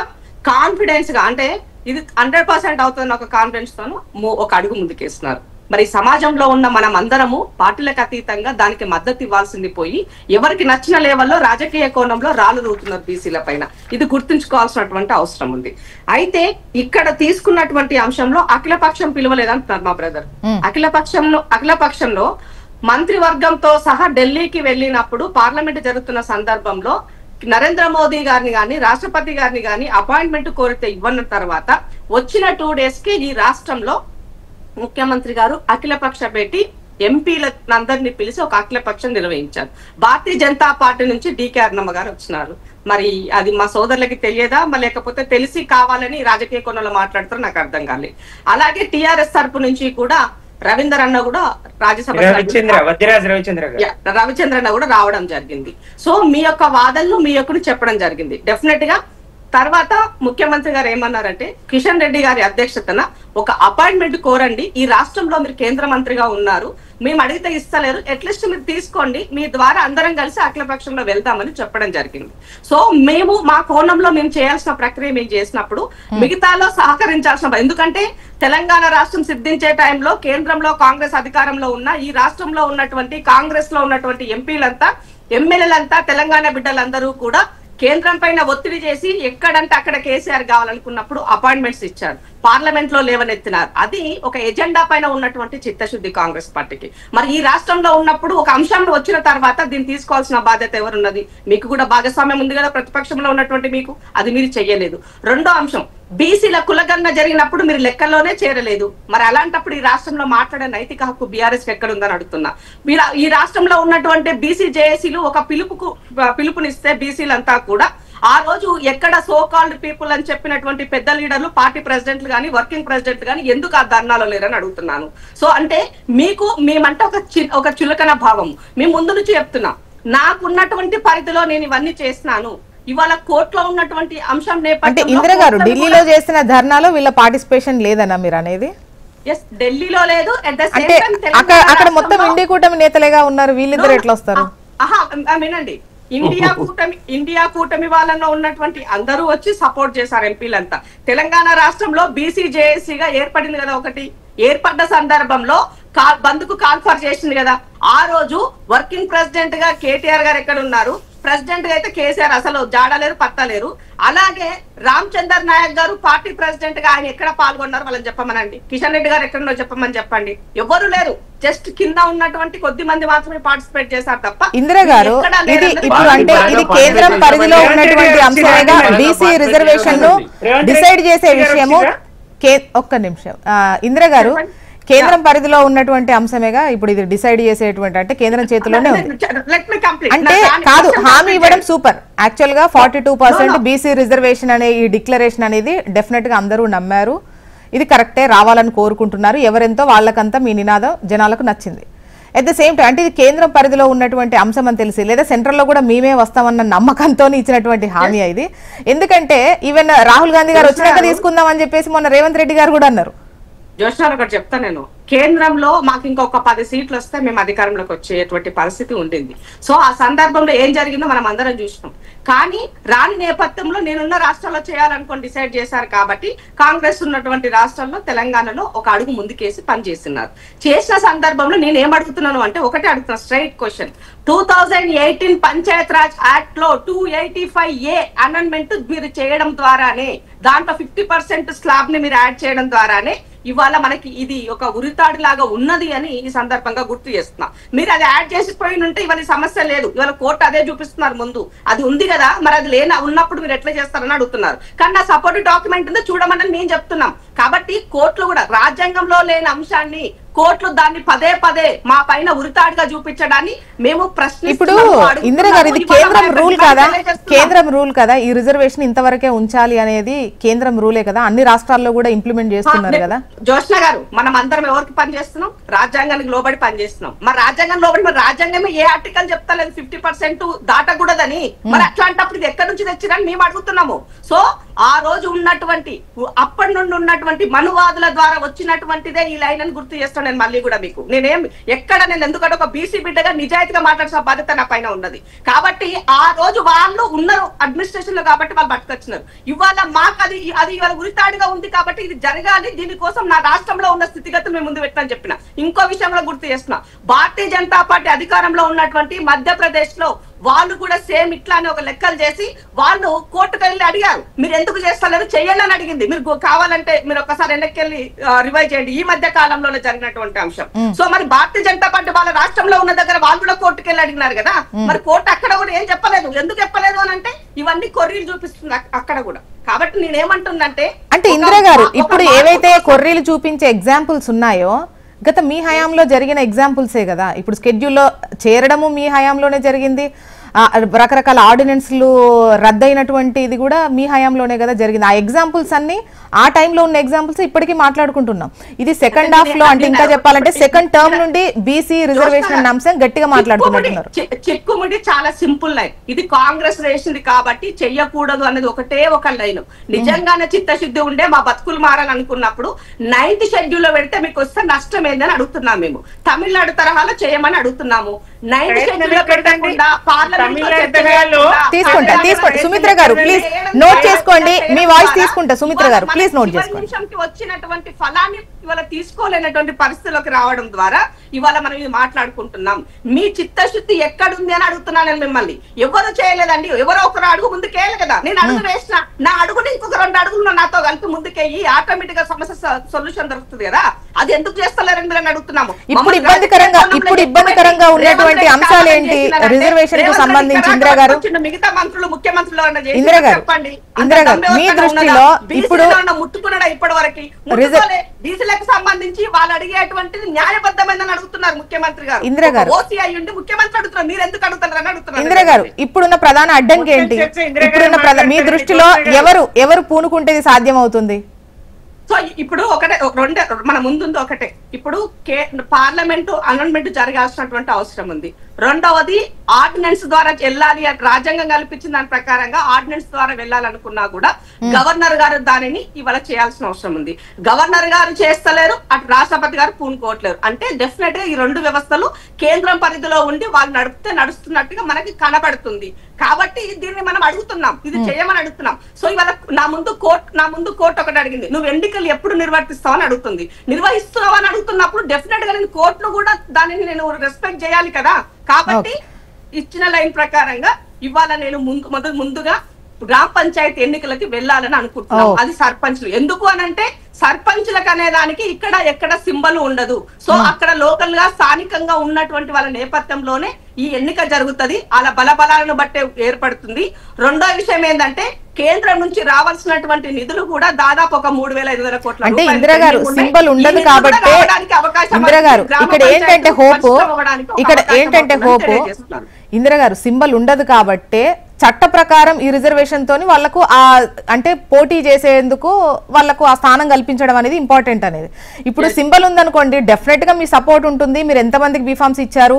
కాన్ఫిడెన్స్ గా, అంటే ఇది 100% అవుతుంది ఒక కాన్ఫిడెన్స్ తోను ఒక అడుగు ముందుకేస్తున్నారు. మరి సమాజంలో ఉన్న మనం అందరము పార్టీలకు అతీతంగా దానికి మద్దతు ఇవ్వాల్సింది పోయి ఎవరికి నచ్చిన లెవెల్లో రాజకీయ కోణంలో రాళ్ళు రూతున్నారు బీసీల పైన. ఇది గుర్తుంచుకోవాల్సినటువంటి అవసరం ఉంది. అయితే ఇక్కడ తీసుకున్నటువంటి అంశంలో అఖిలపక్షం పిలువలేదంటున్నారు మా బ్రదర్. అఖిలపక్షంలో మంత్రివర్గంతో సహా ఢిల్లీకి వెళ్ళినప్పుడు పార్లమెంట్ జరుగుతున్న సందర్భంలో నరేంద్ర మోదీ గారిని గాని రాష్ట్రపతి గారిని గాని అపాయింట్మెంట్ కోరితే ఇవ్వన్న తర్వాత వచ్చిన 2 days కి ఈ రాష్ట్రంలో ముఖ్యమంత్రి గారు అఖిలపక్ష పెట్టి ఎంపీలందరినీ పిలిచి ఒక అఖిలపక్షం నిర్వహించారు. భారతీయ జనతా పార్టీ నుంచి డీకే అరుణమ్మ గారు వచ్చినారు. మరి అది మా సోదరులకి తెలియదా, లేకపోతే తెలిసి కావాలని రాజకీయ కోణంలో మాట్లాడుతారో నాకు అర్థం కాలేదు. అలాగే టిఆర్ఎస్ తరపు నుంచి కూడా రవీందర్ అన్న కూడా రాజ్యసభ రవిచంద్ర అన్న కూడా రావడం జరిగింది. సో మీ యొక్క వాదనలు మీ యొక్క చెప్పడం జరిగింది. డెఫినెట్ గా తర్వాత ముఖ్యమంత్రి గారు ఏమన్నారంటే కిషన్ రెడ్డి గారి అధ్యక్షతన ఒక అపాయింట్మెంట్ కోరండి, ఈ రాష్ట్రంలో మీరు కేంద్ర మంత్రిగా ఉన్నారు, మేము అడిగితే ఇస్తలేరు, అట్లీస్ట్ మీరు తీసుకోండి, మీ ద్వారా అందరం కలిసి అఖిలపక్షంలో వెళ్తామని చెప్పడం జరిగింది. సో మేము మా కోణంలో మేము చేయాల్సిన ప్రక్రియ మేము చేసినప్పుడు మిగతాలో సహకరించాల్సిన, ఎందుకంటే తెలంగాణ రాష్ట్రం సిద్ధించే టైంలో కేంద్రంలో కాంగ్రెస్ అధికారంలో ఉన్న ఈ రాష్ట్రంలో ఉన్నటువంటి కాంగ్రెస్ లో ఉన్నటువంటి ఎంపీలంతా ఎమ్మెల్యేలంతా తెలంగాణ బిడ్డలందరూ కూడా కేంద్రం పైన ఒత్తిడి చేసి ఎక్కడంటే అక్కడ కేసీఆర్ కావాలనుకున్నప్పుడు అపాయింట్మెంట్స్ ఇచ్చారు, పార్లమెంట్ లో లేవనెత్తినారు. అది ఒక ఎజెండా పైన ఉన్నటువంటి చిత్తశుద్ధి కాంగ్రెస్ పార్టీకి. మరి ఈ రాష్ట్రంలో ఉన్నప్పుడు ఒక అంశం వచ్చిన తర్వాత దీన్ని తీసుకోవాల్సిన బాధ్యత ఎవరున్నది? మీకు కూడా భాగస్వామ్యం ఉంది కదా ప్రతిపక్షంలో ఉన్నటువంటి మీకు, అది మీరు చెయ్యలేదు. రెండో అంశం, బీసీల కులగన్న జరిగినప్పుడు మీరు లెక్కల్లోనే చేరలేదు. మరి అలాంటప్పుడు ఈ రాష్ట్రంలో మాట్లాడే నైతిక హక్కు బీఆర్ఎస్ ఎక్కడ ఉందని అడుగుతున్నా. ఈ రాష్ట్రంలో ఉన్నటువంటి బీసీ జేఏసీలు ఒక పిలుపునిస్తే బీసీలంతా కూడా ఆ రోజు ఎక్కడ సో కాల్డ్ పీపుల్ అని చెప్పినటువంటి పెద్ద లీడర్లు, పార్టీ ప్రెసిడెంట్లు గానీ వర్కింగ్ ప్రెసిడెంట్ గానీ ఎందుకు ఆ ధర్నాలో లేరని అడుగుతున్నాను. సో అంటే మీకు మేమంటే ఒక చులకన భావం. మేము ముందు నుంచి చెప్తున్నాం, నాకున్నటువంటి పరిధిలో నేను ఇవన్నీ చేస్తున్నాను. ఇవాళ కోర్టులో ఉన్నటువంటి అంశం అంటే ఇందిరా గారు ఢిల్లీలో చేసిన ధర్నాలో వీళ్ళ పార్టిసిపేషన్ లేదన్నా మీరు అనేది? ఎస్, ఢిల్లీలో లేదు. అక్కడ మొత్తం ఇండియా కూటమి నేతలేగా ఉన్నారు, వీళ్ళిద్దరు ఎట్లా వస్తారు? వినండి, ఇండియా కూటమి వాళ్ళలో ఉన్నటువంటి అందరూ వచ్చి సపోర్ట్ చేశారు ఎంపీలంతా. తెలంగాణ రాష్ట్రంలో బీసీ జేఏసీగా ఏర్పడింది కదా, ఒకటి ఏర్పడ్డ సందర్భంలో బంద్కు కాల్ఫర్ చేసింది కదా. ఆ రోజు వర్కింగ్ ప్రెసిడెంట్ గా కేటీఆర్ గారు ఎక్కడ ఉన్నారు, ప్రెసిడెంట్ గా అయితే కేసీఆర్ అసలు జాడలేరు పట్టలేరు. అలాగే రామచందర్ నాయక్ గారు పార్టీ ప్రెసిడెంట్ గా ఆయన ఎక్కడ పాల్గొన్నారు వాళ్ళని చెప్పమనండి. కిషన్ రెడ్డి గారు ఎక్కడో చెప్పమని చెప్పండి. ఎవరు లేరు, జస్ట్ కింద ఉన్నటువంటి కొద్ది మంది మాత్రమే పార్టిసిపేట్ చేశారు తప్ప. ఇందిరా గారు ఇది ఇప్పుడు అంటే ఇది కేంద్రం పరిధిలో ఉన్నటువంటి అంశమేగా బీసీ రిజర్వేషన్ ను డిసైడ్ చేసే విషయము. ఒక్క నిమిషం ఇందిరా గారు, కేంద్రం పరిధిలో ఉన్నటువంటి అంశమేగా ఇప్పుడు ఇది డిసైడ్ చేసేటువంటి, అంటే కేంద్రం చేతిలోనే ఉంది. అంటే కాదు, హామీ ఇవ్వడం సూపర్. యాక్చువల్ గా 42% బీసీ రిజర్వేషన్ అనే ఈ డిక్లరేషన్ అనేది డెఫినెట్ గా అందరూ నమ్మారు. ఇది కరెక్టే, రావాలని కోరుకుంటున్నారు. ఎవరెంతో వాళ్ళకంతా మీ నినాదం జనాలకు నచ్చింది. అట్ ద సేమ్ టైం అంటే ఇది కేంద్రం పరిధిలో ఉన్నటువంటి అంశం అని తెలిసి, లేదా సెంట్రల్ లో కూడా మేమే వస్తామన్న నమ్మకంతో ఇచ్చినటువంటి హామీ ఇది. ఎందుకంటే ఈవెన్ రాహుల్ గాంధీ గారు వచ్చినాక తీసుకుందాం అని చెప్పేసి మొన్న రేవంత్ రెడ్డి గారు కూడా అన్నారు. జోష్నార్ ఒకటి చెప్తా, నేను కేంద్రంలో మాకు ఇంకొక 10 సీట్లు వస్తే మేము అధికారంలోకి వచ్చేటువంటి పరిస్థితి ఉండింది. సో ఆ సందర్భంలో ఏం జరిగిందో మనం అందరం చూసినాం. కానీ రాని నేపథ్యంలో నేనున్న రాష్ట్రాల్లో చేయాలనుకొని డిసైడ్ చేశారు కాబట్టి కాంగ్రెస్ ఉన్నటువంటి రాష్ట్రాల్లో తెలంగాణలో ఒక అడుగు ముందుకేసి పనిచేస్తున్నారు. చేసిన సందర్భంలో నేను ఏం అడుగుతున్నాను అంటే ఒకటే అడుగుతున్నా, straight question. 2018 Panchayat Raj act లో 285A అమెండ్మెంట్ మీరు చేయడం ద్వారానే, దాంట్లో 50% స్లాబ్ ని మీరు యాడ్ చేయడం ద్వారానే ఇవాళ మనకి ఇది ఒక ఉరితాడు లాగా ఉన్నది అని ఈ సందర్భంగా గుర్తు చేస్తున్నా. మీరు అది యాడ్ చేసిపోయి ఉంటే ఇవాళ సమస్య లేదు. ఇవాళ కోర్టు అదే చూపిస్తున్నారు ముందు, అది ఉంది కదా, మరి అది ఉన్నప్పుడు మీరు ఎట్లా చేస్తారని అడుగుతున్నారు. కానీ నా సపోర్టివ్ డాక్యుమెంట్ ఉంది చూడమని మేము చెప్తున్నాం. కాబట్టి కోర్టులు కూడా రాజ్యాంగంలో లేని అంశాన్ని కోర్టులు దాన్ని పదే పదే మా పైన ఉరితాడుగా చూపించడాన్ని మేము ఇప్పుడు ఇందిరా గారు, ఇది కేంద్రం రూల్ కదా, కేంద్రం రూల్ కదా, ఈ రిజర్వేషన్ ఇంతవరకే ఉంచాలి అనేది కేంద్రం రూలే కదా, అన్ని రాష్ట్రాల్లో కూడా ఇంప్లిమెంట్ చేస్తున్నారు కదా. జోష్న గారు, మనం అందరం ఎవరికి పని చేస్తున్నాం? రాజ్యాంగానికి లోబడి పని చేస్తున్నాం. మరి రాజ్యాంగం లోబడి మరి రాజ్యాంగమే ఏ ఆర్టికల్ చెప్తా లేదు 50% దాటకూడదని. మరి అట్లాంటప్పుడు ఇది ఎక్కడి నుంచి తెచ్చిరని మేము అడుగుతున్నాము. సో ఆ రోజు ఉన్నటువంటి అప్పటి నుండి ఉన్నటువంటి మనువాదుల ద్వారా వచ్చినటువంటిదే ఈ లైన్ అని గుర్తు చేస్తాను నేను మళ్ళీ కూడా మీకు. నేను ఎందుకంటే ఒక బీసీ బిడ్డగా నిజాయితీగా మాట్లాడాల్సిన బాధ్యత నా పైన ఉన్నది. కాబట్టి ఆ రోజు వాళ్ళు ఉన్నారు అడ్మినిస్ట్రేషన్ లో కాబట్టి వాళ్ళు పట్టుకొచ్చినారు. ఇవాళ మాకు అది ఇవాళ ఉరితాడుగా ఉంది కాబట్టి ఇది జరగాలి, దీనికోసం నా రాష్ట్రంలో ఉన్న స్థితిగతులు మేము ముందు పెట్టని చెప్పిన. ఇంకో విషయం కూడా గుర్తు చేస్తున్నా, భారతీయ జనతా పార్టీ అధికారంలో ఉన్నటువంటి మధ్యప్రదేశ్ లో వాళ్ళు కూడా సేమ్ ఇట్లానే ఒక లెక్కలు చేసి వాళ్ళు కోర్టుకు వెళ్ళి అడిగారు, మీరు ఎందుకు చేస్తలేరు చెయ్యండి అని అడిగింది. మీరు కావాలంటే మీరు ఒకసారి వెనక్కి రివైజ్ చేయండి, ఈ మధ్య కాలంలో జరిగినటువంటి అంశం. సో మరి భారతీయ జనతా పార్టీ వాళ్ళ రాష్ట్రంలో ఉన్న దగ్గర వాళ్ళు కూడా కోర్టుకు వెళ్ళి అడిగినారు కదా, మరి కోర్టు అక్కడ కూడా ఏం చెప్పలేదు. ఎందుకు చెప్పలేదు అని అంటే ఇవన్నీ కొర్రీలు చూపిస్తుంది అక్కడ కూడా. కాబట్టి నేనేమంటుందంటే, అంటే ఇందిరా గారు ఇప్పుడు ఏవైతే కొర్రీలు చూపించే ఎగ్జాంపుల్స్ ఉన్నాయో గత మీ హయాంలో జరిగిన ఎగ్జాంపుల్సే కదా. ఇప్పుడు స్కెడ్యూల్లో చేరడము మీ హయాంలోనే జరిగింది, రకరకాల ఆర్డినెన్స్లు రద్దయినటువంటి ఇది కూడా మీ హయాంలోనే కదా జరిగింది. ఆ ఎగ్జాంపుల్స్ అన్ని ఆ టైంలో ఉన్న ఎగ్జాంపుల్స్ ఇప్పటికీ మాట్లాడుకుంటున్నాం. ఇది సెకండ్ హాఫ్ లో, అంటే ఇంకా చెప్పాలంటే సెకండ్ టర్మ్ నుండి బీసీ రిజర్వేషన్ అన్న అంశం గట్టిగా మాట్లాడుతున్నట్టున్నారు. చిక్కుముడి చాలా సింపుల్ లైన్, ఇది కాంగ్రెస్ వేసింది కాబట్టి చెయ్యకూడదు అనేది ఒకటే ఒక లైన్. నిజంగానే చిత్తశుద్ధి ఉండే మా బతుకులు మారాలనుకున్నప్పుడు 9th షెడ్యూల్ లో పెడితే మీకు వస్తే నష్టం ఏందని అడుగుతున్నాం. మేము తమిళనాడు తరహాలో చేయమని అడుగుతున్నాము. 9th షెడ్యూల్ లో పెట్టకుండా తీసుకుంటా సుమిత్ర గారు ప్లీజ్ నోట్ చేసుకోండి, మీ వాయిస్ తీసుకుంటా సుమిత్ర గారు ప్లీజ్ నోట్ చేసుకోండి. నిమిషంకి వచ్చినటువంటి ఫలాన్ని ఇవాళ తీసుకోలేనటువంటి పరిస్థితిలోకి రావడం ద్వారా ఇవాళ మనం ఇది మాట్లాడుకుంటున్నాం. మీ చిత్తశుద్ధి ఎక్కడుంది అని అడుగుతున్నాను నేను మిమ్మల్ని. ఎవరు చేయలేదండి, ఎవరో ఒకరు అడుగు ముందుకేయాలి కదా. నేను అడుగు వేసిన, నా అడుగుని ఇంకొక 2 అడుగులు నాతో కలిపి ముందుకేయి ఆటోమేటిక్ గా సమస్య సొల్యూషన్ దొరుకుతుంది కదా. అది ఎందుకు చేస్తలేరని మీరు అడుగుతున్నాము. ఇప్పుడు ఇబ్బందికరంగా ఉన్నటువంటి అంశాలు ఏంటి రిజర్వేషన్ కు సంబంధించి? ఇందిరా గారు, మిగతా మంత్రులు ముఖ్యమంత్రులు చెప్పండి. ఇందిరా గారు మీ దృష్టిలో ఇప్పుడు ముట్టుకున్నాడా ఇప్పటి వరకు? బీసీలకు సంబంధించి వాళ్ళు అడిగేటువంటిది న్యాయబద్ధమైందని అడుగుతున్నారు ముఖ్యమంత్రి గారు. ఇందిరా గారు ఓసీ అయ్యుండి ముఖ్యమంత్రి అడుగుతున్నారు, మీరు ఎందుకు అడుగుతారు అని అడుగుతున్నారు. ఇందిరా గారు, ఇప్పుడున్న ప్రధాన అడ్డంకి ఏంటి? మీ దృష్టిలో ఎవరు పూనుకుంటే ఇది సాధ్యం అవుతుంది? సో ఇప్పుడు మన ముందుంది ఒకటే, ఇప్పుడు పార్లమెంటు అమెండ్మెంట్ జరగాల్సినటువంటి అవసరం ఉంది. రెండవది ఆర్డినెన్స్ ద్వారా వెళ్ళాలి, రాజ్యాంగం కల్పించిన దాని ప్రకారంగా ఆర్డినెన్స్ ద్వారా వెళ్ళాలనుకున్నా కూడా గవర్నర్ గారు దానిని ఇవాళ చేయాల్సిన అవసరం ఉంది. గవర్నర్ గారు చేస్తలేరు, అటు రాష్ట్రపతి గారు పూనుకోవట్లేరు. అంటే డెఫినెట్ గా ఈ 2 వ్యవస్థలు కేంద్రం పరిధిలో ఉండి వాళ్ళు నడుస్తున్నట్టుగా మనకి కనబడుతుంది. కాబట్టి దీన్ని మనం అడుగుతున్నాం, ఇది చేయమని అడుగుతున్నాం. సో ఇవాళ నా ముందు కోర్టు ఒకటి అడిగింది, నువ్వు ఎన్నికలు ఎప్పుడు నిర్వర్తిస్తావు అని అడుగుతుంది. నిర్వహిస్తున్నావు అని అడుగుతున్నప్పుడు డెఫినెట్ గా కోర్టును కూడా దానిని నేను రెస్పెక్ట్ చేయాలి కదా. కాబట్టి ఇచ్చిన లైన్ ప్రకారంగా ఇవాళ నేను ముందుగా గ్రామ పంచాయతీ ఎన్నికలకి వెళ్ళాలని అనుకుంటున్నాను. అది సర్పంచ్లు. ఎందుకు అనంటే సర్పంచ్లకు అనే దానికి ఇక్కడ ఎక్కడ సింబల్ ఉండదు. సో అక్కడ లోకల్ గా స్థానికంగా ఉన్నటువంటి వాళ్ళ నేపథ్యంలోనే ఈ ఎన్నిక జరుగుతుంది. అలా బలబలాలను బట్టే ఏర్పడుతుంది. రెండో విషయం ఏంటంటే కేంద్రం నుంచి రావాల్సినటువంటి నిధులు కూడా దాదాపు ఒక 3,500 కోట్ల అంటే ఇందిరా గారు సింబల్ ఉండదు కాబట్టి ఇందిరా గారు ఇక్కడ ఏంటంటే హోప్ ఇందిరా గారు సింబల్ ఉండదు కాబట్టే చట్ట ప్రకారం ఈ రిజర్వేషన్ తోని వాళ్ళకు ఆ అంటే పోటీ చేసేందుకు వాళ్ళకు ఆ స్థానం కల్పించడం అనేది ఇంపార్టెంట్ అనేది. ఇప్పుడు సింబల్ ఉందనుకోండి డెఫినెట్ గా మీ సపోర్ట్ ఉంటుంది. మీరు ఎంతమందికి బీఫామ్స్ ఇచ్చారు,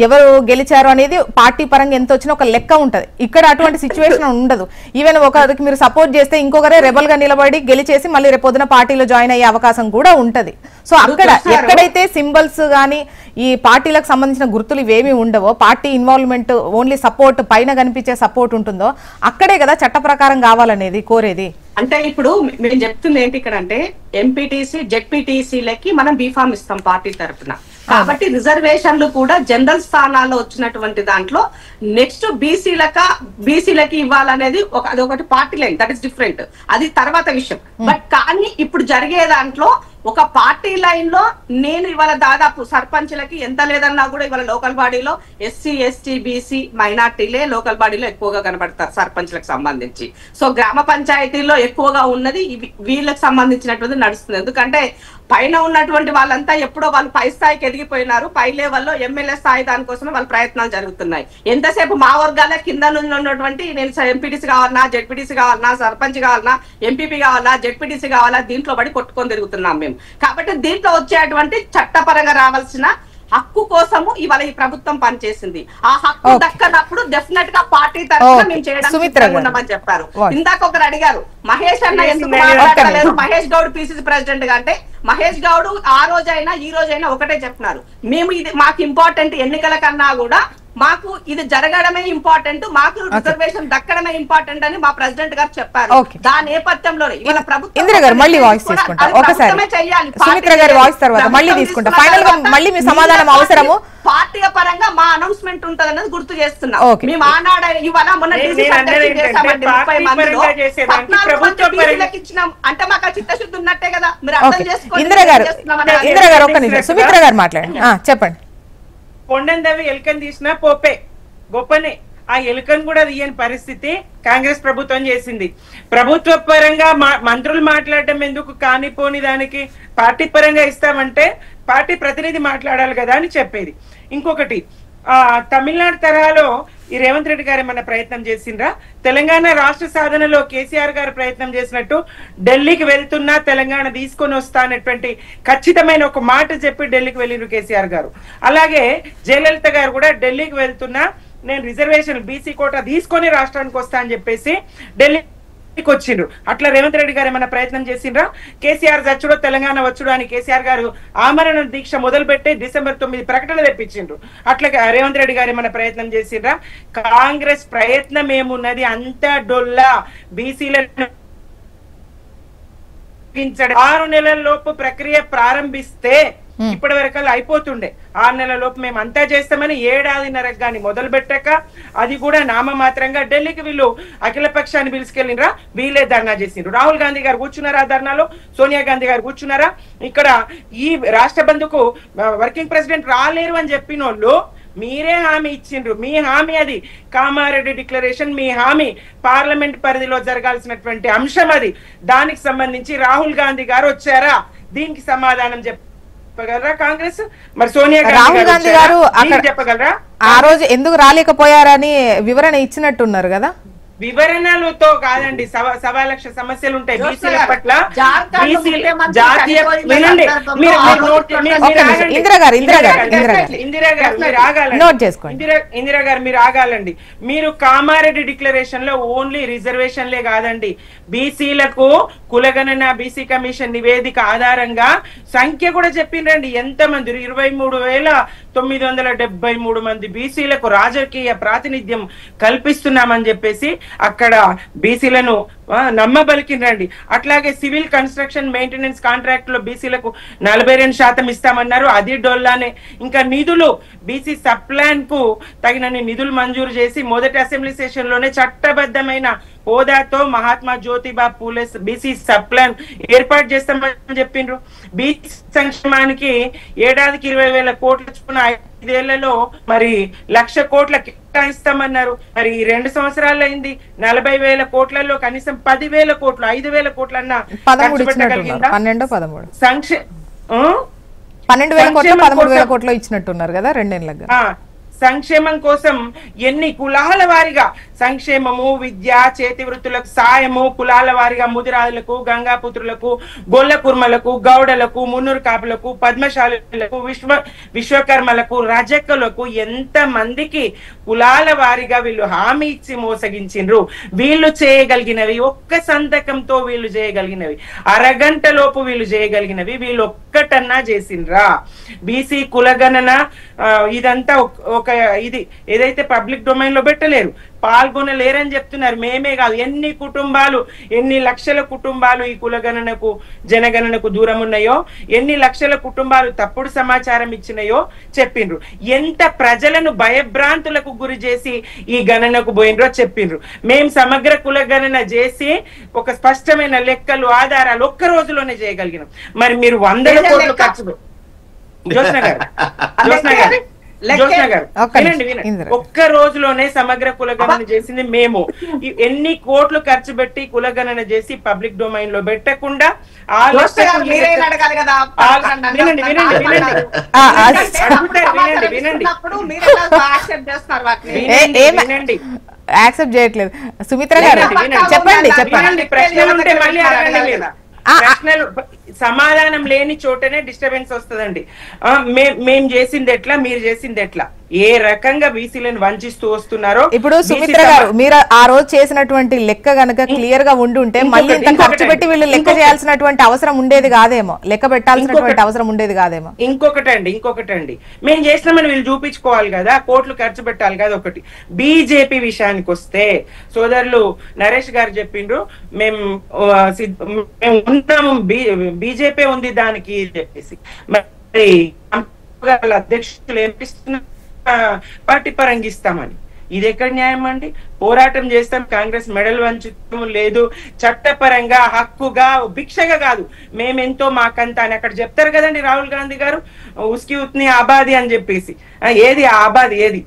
ఎవరు గెలిచారు అనేది పార్టీ పరంగా ఎంత వచ్చినా ఒక లెక్క ఉంటది. ఇక్కడ అటువంటి సిచ్యువేషన్ ఉండదు. ఈవెన్ ఒకరికి మీరు సపోర్ట్ చేస్తే ఇంకొకరే రెబల్ గా నిలబడి గెలిచేసి మళ్ళీ రేపొద్దున పార్టీలో జాయిన్ అయ్యే అవకాశం కూడా ఉంటది. సో అక్కడ ఎక్కడైతే సింబల్స్ గానీ ఈ పార్టీలకు సంబంధించిన గుర్తులు ఇవేమీ ఉండవో, పార్టీ ఇన్వాల్వ్మెంట్ ఓన్లీ సపోర్ట్ పైన కనిపించే సపోర్ట్ ఉంటుందో అక్కడే కదా చట్ట ప్రకారం కావాలనేది కోరేది. అంటే ఇప్పుడు మేము చెప్తుంది ఏంటి ఇక్కడ అంటే ఎంపీటీసీ జెడ్పీటీసీలకి మనం బీఫామ్ ఇస్తాం పార్టీ తరఫున. కాబట్టి రిజర్వేషన్లు కూడా జనరల్ స్థానాల్లో వచ్చినటువంటి దాంట్లో నెక్స్ట్ బీసీలకి ఇవ్వాలనేది అదొకటి party line, that is different, అది తర్వాత విషయం. బట్ కానీ ఇప్పుడు జరిగే దాంట్లో ఒక పార్టీ లైన్ లో నేను ఇవాళ దాదాపు సర్పంచ్లకి ఎంత లేదన్నా కూడా ఇవాళ లోకల్ బాడీలో ఎస్సీ ఎస్టీ బీసీ మైనార్టీలే లోకల్ బాడీలో ఎక్కువగా కనబడతారు సర్పంచ్లకు సంబంధించి. సో గ్రామ పంచాయతీల్లో ఎక్కువగా ఉన్నది వీళ్ళకి సంబంధించినటువంటి నడుస్తుంది. ఎందుకంటే పైన ఉన్నటువంటి వాళ్ళంతా ఎప్పుడో వాళ్ళు పై స్థాయికి ఎదిగిపోయినారు. పై లెవెల్లో ఎమ్మెల్యే స్థాయి దానికోసమే వాళ్ళ ప్రయత్నాలు జరుగుతున్నాయి. ఎంతసేపు మా వర్గాల కింద నుంచి ఉన్నటువంటి నేను ఎంపీటీసీ కావాలన్నా, జెడ్పీటీసీ కావాలన్నా, సర్పంచ్ కావాలన్నా, ఎంపీపీ కావాలా, జెడ్పీటీసీ కావాలా, దీంట్లో పడి కొట్టుకొని తిరుగుతున్నాం మేము. కాబట్టి దీంట్లో వచ్చేటువంటి చట్టపరంగా రావాల్సిన హక్కు కోసము ఇవాళ ఈ ప్రభుత్వం పనిచేసింది. ఆ హక్కు దక్కనప్పుడు డెఫినెట్ గా పార్టీ తరఫున మేము చేయడానికి ఉన్నామని చెప్పారు. ఇందాక ఒకరు అడిగారు మహేష్ అన్న ఎందుకు మాట్లాడలేదు, మహేష్ గౌడ్ పిసిసి ప్రెసిడెంట్ గా అంటే మహేష్ గౌడ్ ఆ రోజైనా ఈ రోజైనా ఒకటే చెప్తున్నారు, మేము ఇది మాకు ఇంపార్టెంట్ ఎన్నికల కన్నా కూడా మాకు ఇది జరగడమే ఇంపార్టెంట్, మాకు రిజర్వేషన్ దక్కడమే ఇంపార్టెంట్ అని మా ప్రెసిడెంట్ గారు చెప్పారు. దాని నేపథ్యంలో ఇవాళ ప్రభుత్వం ఇందిరా గారు మళ్ళీ వాయిస్ తీసుకుంటా ఒకసారి, సుమిత్ర గారి వాయిస్ తర్వాత మళ్ళీ తీసుకుంటా. ఫైనల్ గా మళ్ళీ మీ సమాధానం అవసరము. పార్టీ పరంగా మా అనౌన్స్మెంట్ ఉంటది అన్నది గుర్తు చేస్తున్నాం. మేము ఆనాడ ఇవాళ మొన్న 30 మందిలో 14 బీసీలకు ఇచ్చినాం అంటే మాకు ఆ చిత్తశుద్ధి ఉన్నట్టే కదా. మీరు అర్థం చేసుకోండి. ఇందిరా గారు ఒక్క నిమిషం, సుమిత్ర గారు మాట్లాడండి, చెప్పండి. కొండందవి ఎలుకని తీసినా పోపే గొప్పనే, ఆ ఎలుకను కూడా తీయని పరిస్థితి కాంగ్రెస్ ప్రభుత్వం చేసింది. ప్రభుత్వ పరంగా మంత్రులు మాట్లాడటం ఎందుకు, కానిపోని దానికి పార్టీ పరంగా ఇస్తామంటే పార్టీ ప్రతినిధి మాట్లాడాలి కదా అని చెప్పేది. ఇంకొకటి తమిళనాడు తరహాలో ఈ రేవంత్ రెడ్డి గారు ఏమన్నా ప్రయత్నం చేసిండ్రా? తెలంగాణ రాష్ట్ర సాధనలో కేసీఆర్ గారు ప్రయత్నం చేసినట్టు ఢిల్లీకి వెళ్తున్నా తెలంగాణ తీసుకొని వస్తా అనేటువంటి ఖచ్చితమైన ఒక మాట చెప్పి ఢిల్లీకి వెళ్ళిండ్రు కేసీఆర్ గారు. అలాగే జయలలిత గారు కూడా ఢిల్లీకి వెళ్తున్నా నేను రిజర్వేషన్ బీసీ కోటా తీసుకొని రాష్ట్రానికి వస్తా అని చెప్పేసి ఢిల్లీ వచ్చిండ్రు. అట్లా రేవంత్ రెడ్డి గారు ఏమైనా ప్రయత్నం చేసిండ్రా? కేసీఆర్ చచ్చుడో తెలంగాణ వచ్చుడో అని కేసీఆర్ గారు ఆమరణ దీక్ష మొదలు పెట్టి December 9 ప్రకటన తెప్పించిండ్రు. అట్లా రేవంత్ రెడ్డి గారు ఏమైనా ప్రయత్నం చేసిండ్రా? కాంగ్రెస్ ప్రయత్నం ఏమున్నది? అంత డొల్లా బీసీలను 6 నెలల లోపు ప్రక్రియ ప్రారంభిస్తే ఇప్పటి వరకు అయిపోతుండే. 6 నెలల లోపు మేము అంతా చేస్తామని 7.5 గాని మొదలు పెట్టాక అది కూడా నామమాత్రంగా ఢిల్లీకి వీళ్ళు అఖిల పక్షాన్ని పిలుచుకెళ్ళినరా, వీళ్ళే ధర్నా చేసిండ్రు. రాహుల్ గాంధీ గారు కూర్చున్నారా ధర్నాలో? సోనియా గాంధీ గారు కూర్చున్నారా? ఇక్కడ ఈ రాష్ట్ర బంధుకు వర్కింగ్ ప్రెసిడెంట్ రాలేరు అని చెప్పిన వాళ్ళు మీరే హామీ ఇచ్చిండ్రు. మీ హామీ అది కామారెడ్డి డిక్లరేషన్, మీ హామీ పార్లమెంట్ పరిధిలో జరగాల్సినటువంటి అంశం అది. దానికి సంబంధించి రాహుల్ గాంధీ గారు వచ్చారా? దీనికి సమాధానం చెప్పగలరా కాంగ్రెస్? మరి సోనియా గాంధీ గారు చెప్పగలరా ఆ రోజు ఎందుకు రాలేకపోయారని వివరణ ఇచ్చినట్టున్నారు కదా? వివరణలతో కాదండి, 1.25 సమస్యలు ఉంటాయి బీసీల పట్ల. ఇందిరా గారు మీరు ఆగాలండి. మీరు కామారెడ్డి డిక్లరేషన్ లో ఓన్లీ రిజర్వేషన్లే కాదండి, బీసీలకు కులగణన బీసీ కమిషన్ నివేదిక ఆధారంగా సంఖ్య కూడా చెప్పిండ్రండి. ఎంతమంది 23,973 మంది బీసీలకు రాజకీయ ప్రాతినిధ్యం కల్పిస్తున్నామని చెప్పేసి అక్కడ బీసీలను నమ్మబలికిందండి. అట్లాగే సివిల్ కన్స్ట్రక్షన్ మెయింటెనెన్స్ కాంట్రాక్ట్ లో బీసీలకు 42% ఇస్తామన్నారు, అది డొల్లానే. ఇంకా నిధులు బీసీ సబ్ ప్లాన్ కు తగినన్ని నిధులు మంజూరు చేసి మొదటి అసెంబ్లీ సెషన్ లోనే చట్టబద్ధమైన హోదాతో Mahatma Jyotiba Phule BC sub plan ఏర్పాటు చేస్తామని చెప్పిండ్రు. బీసీ సంక్షేమానికి ఏడాదికి 20,000 కోట్ల చొప్పున 5 ఏళ్లలో మరి 1,00,000 కోట్ల కేటాయిస్తామన్నారు. మరి 2 సంవత్సరాలు అయింది. 40,000 కోట్లలో కనీసం 10,000 కోట్లు 5,000 కోట్లన్నా ఖర్చు పెట్టగలిగిందా? 12,000 కోట్లు 13,000 కోట్లు ఇచ్చినట్టున్నారు కదా 2 ఏళ్లుగా. సంక్షేమం కోసం ఎన్ని కులాల వారిగా సంక్షేమము, విద్య, చేతి వృత్తులకు సాయము, కులాల వారిగా ముదిరాజులకు, గంగాపుత్రులకు, గొల్ల కుర్మలకు, గౌడలకు, మున్నూరు కాపులకు, పద్మశాలులకు, విశ్వకర్మలకు, రజకులకు ఎంత మందికి కులాల వారిగా వీళ్ళు హామీ ఇచ్చి మోసగించిండ్రు. వీళ్ళు చేయగలిగినవి ఒక్క సంతకంతో వీళ్ళు చేయగలిగినవి, అరగంట లోపు వీళ్ళు చేయగలిగినవి వీళ్ళు ఒక్కటన్నా చేసిండ్రా? బీసీ కులగణన ఇదంతా ఒక ఇది ఏదైతే పబ్లిక్ డొమైన్ లో పెట్టలేరు, పాల్గొనలేరని చెప్తున్నారు. మేమే కాదు, ఎన్ని కుటుంబాలు, ఎన్ని లక్షల కుటుంబాలు ఈ కులగణనకు జనగణనకు దూరం ఉన్నాయో, ఎన్ని లక్షల కుటుంబాలు తప్పుడు సమాచారం ఇచ్చినాయో చెప్పిండ్రు. ఎంత ప్రజలను భయభ్రాంతులకు గురి చేసి ఈ గణనకు పోయినరో చెప్పిండ్రు. మేం సమగ్ర కులగణన చేసి ఒక స్పష్టమైన లెక్కలు, ఆధారాలు ఒక్క రోజులోనే చేయగలిగినాం. మరి మీరు 100 కోట్లు ఖర్చు ఒక్క రోజులోనే సమగ్ర కులగణన చేసింది మేము. ఎన్ని కోట్లు ఖర్చు పెట్టి కులగణన చేసి పబ్లిక్ డొమైన్ లో పెట్టకుండా యాక్సెప్ట్ చేయట్లేదు. సుమిత్ర గారు చెప్పండి. ప్రశ్నలు ఉంటే మళ్ళీ ప్రశ్నలు సమాధానం లేని చోటనే డిస్టర్బెన్స్ వస్తుందండి. మేం చేసింది ఎట్లా, మీరు చేసింది ఎట్లా, ఏ రకంగా బీసీలను వంచిస్తూ వస్తున్నారో. ఇప్పుడు సుమిత్ర గారు మీరు ఆ రోజు చేసినటువంటి లెక్క గనక క్లియర్ గా ఉండుంటే మళ్ళీ ఇంత ఖర్చు పెట్టి వీళ్ళు లెక్క చేయాల్సినటువంటి అవసరం ఉండేది కాదేమో, లెక్క పెట్టాల్సినటువంటి అవసరం ఉండేది కాదేమో. ఇంకొకటండి మేము చేసినామని వీళ్ళు చూపించుకోవాలి కదా, కోట్లు ఖర్చు పెట్టాలి కదా. ఒకటి బీజేపీ విషయానికి వస్తే సోదరులు నరేష్ గారు చెప్పిండ్రు మేము ఉన్నాము, బీజేపీ ఉంది దానికి చెప్పేసి. మరి అధ్యక్షులు ఏమిస్తున్నారు, పార్టీ పరంగిస్తామని. ఇది ఎక్కడ న్యాయం అండి? పోరాటం చేస్తాం, కాంగ్రెస్ మెడల్ వంచడం లేదు, చట్టపరంగా హక్కుగా భిక్షగా కాదు, మేమెంతో మాకంతా అని అక్కడ చెప్తారు కదండి రాహుల్ గాంధీ గారు. ఉస్కి ఉత్ని ఆబాది అని చెప్పేసి, ఏది ఆ ఆబాది, ఏది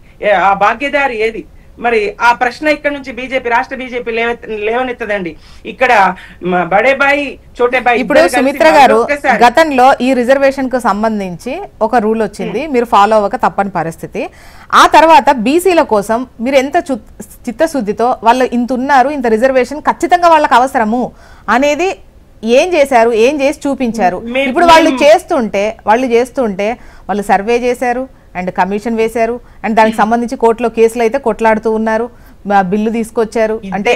ఆ భాగ్యదారి, ఏది? మరి ఆ ప్రశ్న ఇక్కడ నుంచి బీజేపీ రాష్ట్ర బీజేపీ లేవనెత్తదండి. ఇక్కడ బడేబాయి చోటేబాయి. ఇప్పుడు సుమిత్ర గారు గతంలో ఈ రిజర్వేషన్ కు సంబంధించి ఒక రూల్ వచ్చింది, మీరు ఫాలో అవ్వక తప్పని పరిస్థితి. ఆ తర్వాత బీసీల కోసం మీరు ఎంత చిత్తశుద్ధితో వాళ్ళు ఇంత ఉన్నారు, ఇంత రిజర్వేషన్ ఖచ్చితంగా వాళ్ళకి అవసరము అనేది ఏం చేశారు, ఏం చేసి చూపించారు? ఇప్పుడు వాళ్ళు చేస్తుంటే వాళ్ళు సర్వే చేశారు అండ్ కమిషన్ వేశారు అండ్ దానికి సంబంధించి కోర్టులో కేసులు అయితే కొట్లాడుతూ ఉన్నారు, బిల్లు తీసుకొచ్చారు. అంటే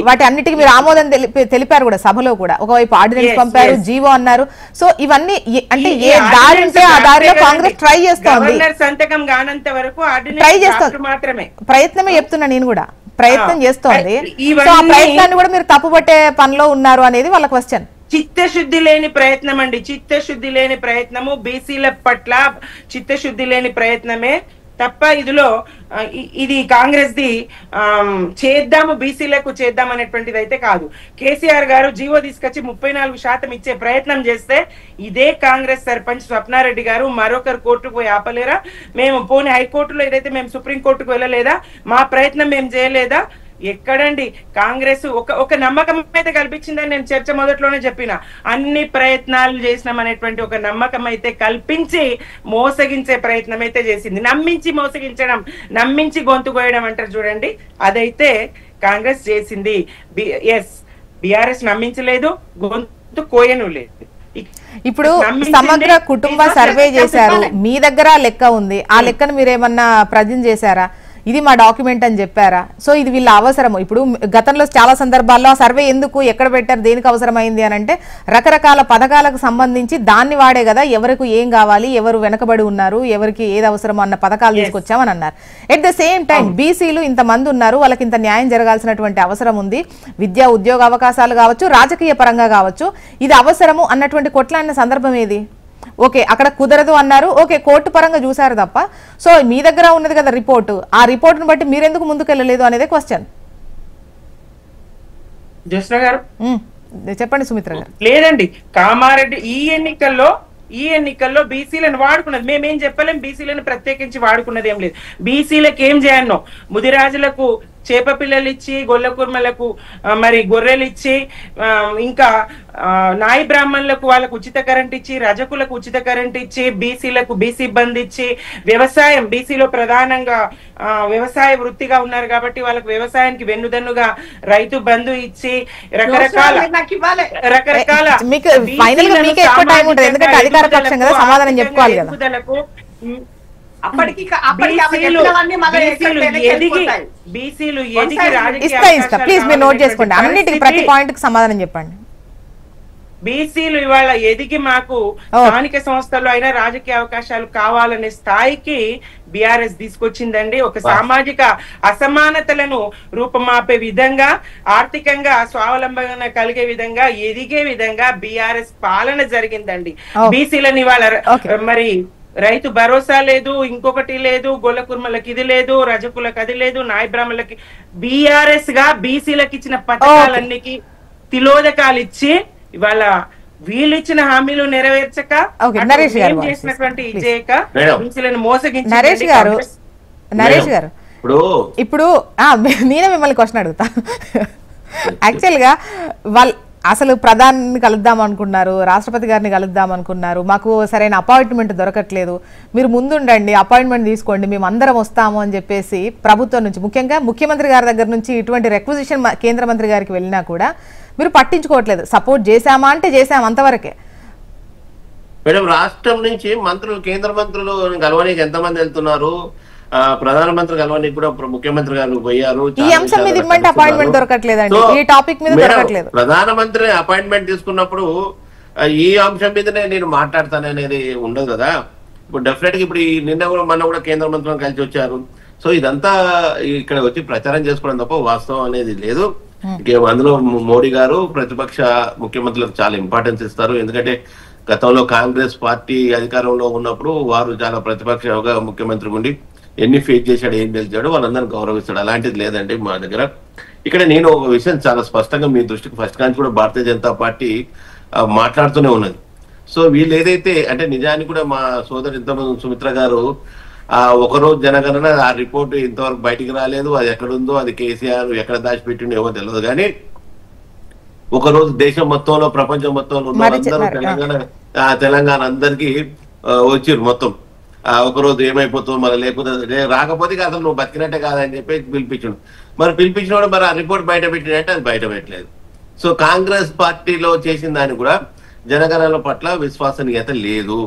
వాటి అన్నిటికీ మీరు ఆమోదం తెలిపారు కూడా సభలో కూడా. ఒకవైపు ఆర్డినెన్స్ పంపారు, జీవో అన్నారు. సో ఇవన్నీ అంటే ఏ దారి ఉంటే ఆ దారిలో కాంగ్రెస్ ట్రై చేస్తోంది, ప్రయత్నమే చెప్తున్నా నేను కూడా, ప్రయత్నం చేస్తోంది. సో ఆ ప్రయత్నాన్ని కూడా మీరు తప్పుపట్టే పనిలో ఉన్నారు అనేది వాళ్ళ క్వశ్చన్. చిత్తశుద్ధి లేని ప్రయత్నం అండి, చిత్తశుద్ధి లేని ప్రయత్నము, బీసీల పట్ల చిత్తశుద్ధి లేని ప్రయత్నమే తప్ప ఇది కాంగ్రెస్ ది చేద్దాము బీసీలకు చేద్దాం అనేటువంటిది అయితే కాదు. కేసీఆర్ గారు జీవో తీసుకొచ్చి 34% ఇచ్చే ప్రయత్నం చేస్తే ఇదే కాంగ్రెస్ సర్పంచ్ స్వప్నారెడ్డి గారు మరొకరు కోర్టుకు పోయి ఆపలేరా? మేము పోనీ హైకోర్టులో ఏదైతే మేము సుప్రీంకోర్టుకు వెళ్ళలేదా? మా ప్రయత్నం మేము చేయలేదా? ఎక్కడండి కాంగ్రెస్ ఒక నమ్మకం అయితే కల్పించిందని నేను చర్చ మొదట్లోనే చెప్పిన. అన్ని ప్రయత్నాలు చేసినాం అనేటువంటి ఒక నమ్మకం అయితే కల్పించి మోసగించే ప్రయత్నం అయితే చేసింది. నమ్మించి మోసగించడం, నమ్మించి గొంతు కోయడం అంటారు చూడండి, అదైతే కాంగ్రెస్ చేసింది. బీఆర్ఎస్ నమ్మించలేదు, గొంతు కోయను లేదు. ఇప్పుడు సమగ్ర కుటుంబ సర్వే చేశారు, మీ దగ్గర లెక్క ఉంది, ఆ లెక్కను మీరేమన్నా ప్రజెంట్ చేశారా? ఇది మా డాక్యుమెంట్ అని చెప్పారా? సో ఇది వీళ్ళ అవసరము. ఇప్పుడు గతంలో చాలా సందర్భాల్లో సర్వే ఎందుకు ఎక్కడ పెట్టారు, దేనికి అవసరమైంది అని అంటే రకరకాల పథకాలకు సంబంధించి దాన్ని వాడే కదా, ఎవరికి ఏం కావాలి, ఎవరు వెనకబడి ఉన్నారు, ఎవరికి ఏది అవసరమో అన్న పథకాలు తీసుకొచ్చామని అన్నారు. ఎట్ ద సేమ్ టైం బీసీలు ఇంతమంది ఉన్నారు, వాళ్ళకి ఇంత న్యాయం జరగాల్సినటువంటి అవసరం ఉంది, విద్యా ఉద్యోగ అవకాశాలు కావచ్చు, రాజకీయ పరంగా కావచ్చు, ఇది అవసరము అన్నటువంటి కొట్లాడిన సందర్భం ఏది? ఓకే, అక్కడ కుదరదు అన్నారు, ఓకే కోర్టు పరంగా చూసారు తప్ప. సో మీ దగ్గర ఉన్నది కదా రిపోర్టు, ఆ రిపోర్టును బట్టి మీరెందుకు ముందుకెళ్ళలేదు అనేది క్వశ్చన్. జస్న గారు చెప్పండి సుమిత్ర గారు. లేదండి, కామారెడ్డి ఈ ఎన్నికల్లో బీసీలను వాడుకున్నది మేమేం చెప్పలేం, బీసీలను ప్రత్యేకించి వాడుకున్నది ఏం లేదు. బీసీలకు ఏం చేయన్నో, ముదిరాజులకు చేప పిల్లలు ఇచ్చి, గొల్ల కుర్మలకు మరి గొర్రెలు ఇచ్చి, ఇంకా నాయి బ్రాహ్మణులకు వాళ్ళకు ఉచిత కరెంట్ ఇచ్చి, రజకులకు ఉచిత కరెంట్ ఇచ్చి, బీసీలకు బీసీ బంద్ ఇచ్చి, వ్యవసాయం బీసీలో ప్రధానంగా వ్యవసాయ వృత్తిగా ఉన్నారు కాబట్టి వాళ్ళకు వ్యవసాయానికి వెన్నుదన్నుగా రైతు బంధు ఇచ్చి రకరకాల బీసీలు ఎదిగి ప్రతి పాయింట్ కి సమాధానం చెప్పండి. బీసీలు ఇవాళ ఎదిగి మాకు స్థానిక సంస్థల్లో అయినా రాజకీయ అవకాశాలు కావాలనే స్థాయికి బీఆర్ఎస్ తీసుకొచ్చిందండి. ఒక సామాజిక అసమానతలను రూపమాపే విధంగా, ఆర్థికంగా స్వావలంబన కలిగే విధంగా, ఎదిగే విధంగా బీఆర్ఎస్ పాలన జరిగిందండి. బీసీలని ఇవాళ మరి రైతు భరోసా లేదు, ఇంకొకటి లేదు, గొల్ల కుర్మలకు ఇది లేదు, రజకులకు అది లేదు, నాయ బ్రాహ్మణులకి బీఆర్ఎస్ గా బీసీలకు ఇచ్చిన పథకాలన్నికి తిలోదకాలు ఇచ్చి ఇవాళ వీళ్ళు ఇచ్చిన హామీలు నెరవేర్చక చేసినటువంటి ఇజేక బీసీలను మోసగించి. నరేష్ గారు ఇప్పుడు నేనే మిమ్మల్ని క్వశ్చన్ అడుగుతా. యాక్చువల్ గా వాళ్ళు అసలు ప్రధాని కలుద్దాం అనుకున్నారు, రాష్ట్రపతి గారిని కలుద్దాం అనుకున్నారు, మాకు సరైన అపాయింట్మెంట్ దొరకట్లేదు, మీరు ముందుండండి, అపాయింట్మెంట్ తీసుకోండి, మేము అందరం వస్తాము అని చెప్పేసి ప్రభుత్వం నుంచి, ముఖ్యంగా ముఖ్యమంత్రి గారి దగ్గర నుంచి ఇటువంటి రిక్వజిషన్ కేంద్ర మంత్రి గారికి వెళ్ళినా కూడా మీరు పట్టించుకోవట్లేదు. సపోర్ట్ చేశామా అంటే చేశాం, అంతవరకే. మేడం, రాష్ట్రం నుంచి మంత్రులు, కేంద్ర మంత్రులు కలవడానికి ఎంతమంది వెళ్తున్నారు? ప్రధానమంత్రి కలవడానికి కూడా ముఖ్యమంత్రి గారు పోయారు. ఈ అంశం మీద ఇమ్మంటే అపాయింట్మెంట్ దొరకట్లేదండి, ఈ టాపిక్ మీద దొరకట్లేదు. ప్రధానమంత్రి అపాయింట్మెంట్ తీసుకున్నప్పుడు ఈ అంశం మీదనే నేను మాట్లాడతాననేది ఉండదు కదా. ఇప్పుడు డెఫినెట్ గా ఇప్పుడు నిన్న కూడా మొన్న కూడా కేంద్ర మంత్రులను కలిసి వచ్చారు. సో ఇదంతా ఇక్కడ వచ్చి ప్రచారం చేసుకోవడం తప్ప వాస్తవం అనేది లేదు. అందులో మోడీ గారు ప్రతిపక్ష ముఖ్యమంత్రులకు చాలా ఇంపార్టెన్స్ ఇస్తారు. ఎందుకంటే గతంలో కాంగ్రెస్ పార్టీ అధికారంలో ఉన్నప్పుడు వారు చాలా ప్రతిపక్ష ముఖ్యమంత్రి ఉండి ఎన్ని ఫేస్ చేశాడు, ఏం గెలిచాడు, వాళ్ళందరినీ గౌరవిస్తాడు. అలాంటిది లేదండి మా దగ్గర. ఇక్కడ నేను ఒక విషయం చాలా స్పష్టంగా మీ దృష్టికి ఫస్ట్ కాంచి కూడా భారతీయ జనతా పార్టీ మాట్లాడుతూనే ఉన్నది. సో వీళ్ళు ఏదైతే అంటే నిజానికి కూడా మా సోదరు ఇంతమంది సుమిత్ర గారు ఒకరోజు జనగణన ఆ రిపోర్ట్ ఇంతవరకు బయటికి రాలేదు. అది ఎక్కడుందో, అది కేసీఆర్ ఎక్కడ దాచిపెట్టిండో ఏమో తెలియదు. కానీ ఒకరోజు దేశం మొత్తంలో, ప్రపంచం మొత్తంలో ఉన్న అందరూ తెలంగాణ అందరికీ వచ్చిర్రు మొత్తం. ఒకరోజు ఏమైపోతుందో మరి, లేకపోతే రాకపోతే అసలు నువ్వు బతికినట్టే కాదని చెప్పి పిలిపించాడు. మరి పిలిపించినప్పుడు మరి ఆ రిపోర్ట్ బయట పెట్టినట్టే అది బయట పెట్టలేదు. సో కాంగ్రెస్ పార్టీలో చేసిన దానికి కూడా జనగణన పట్ల విశ్వసనీయత లేదు.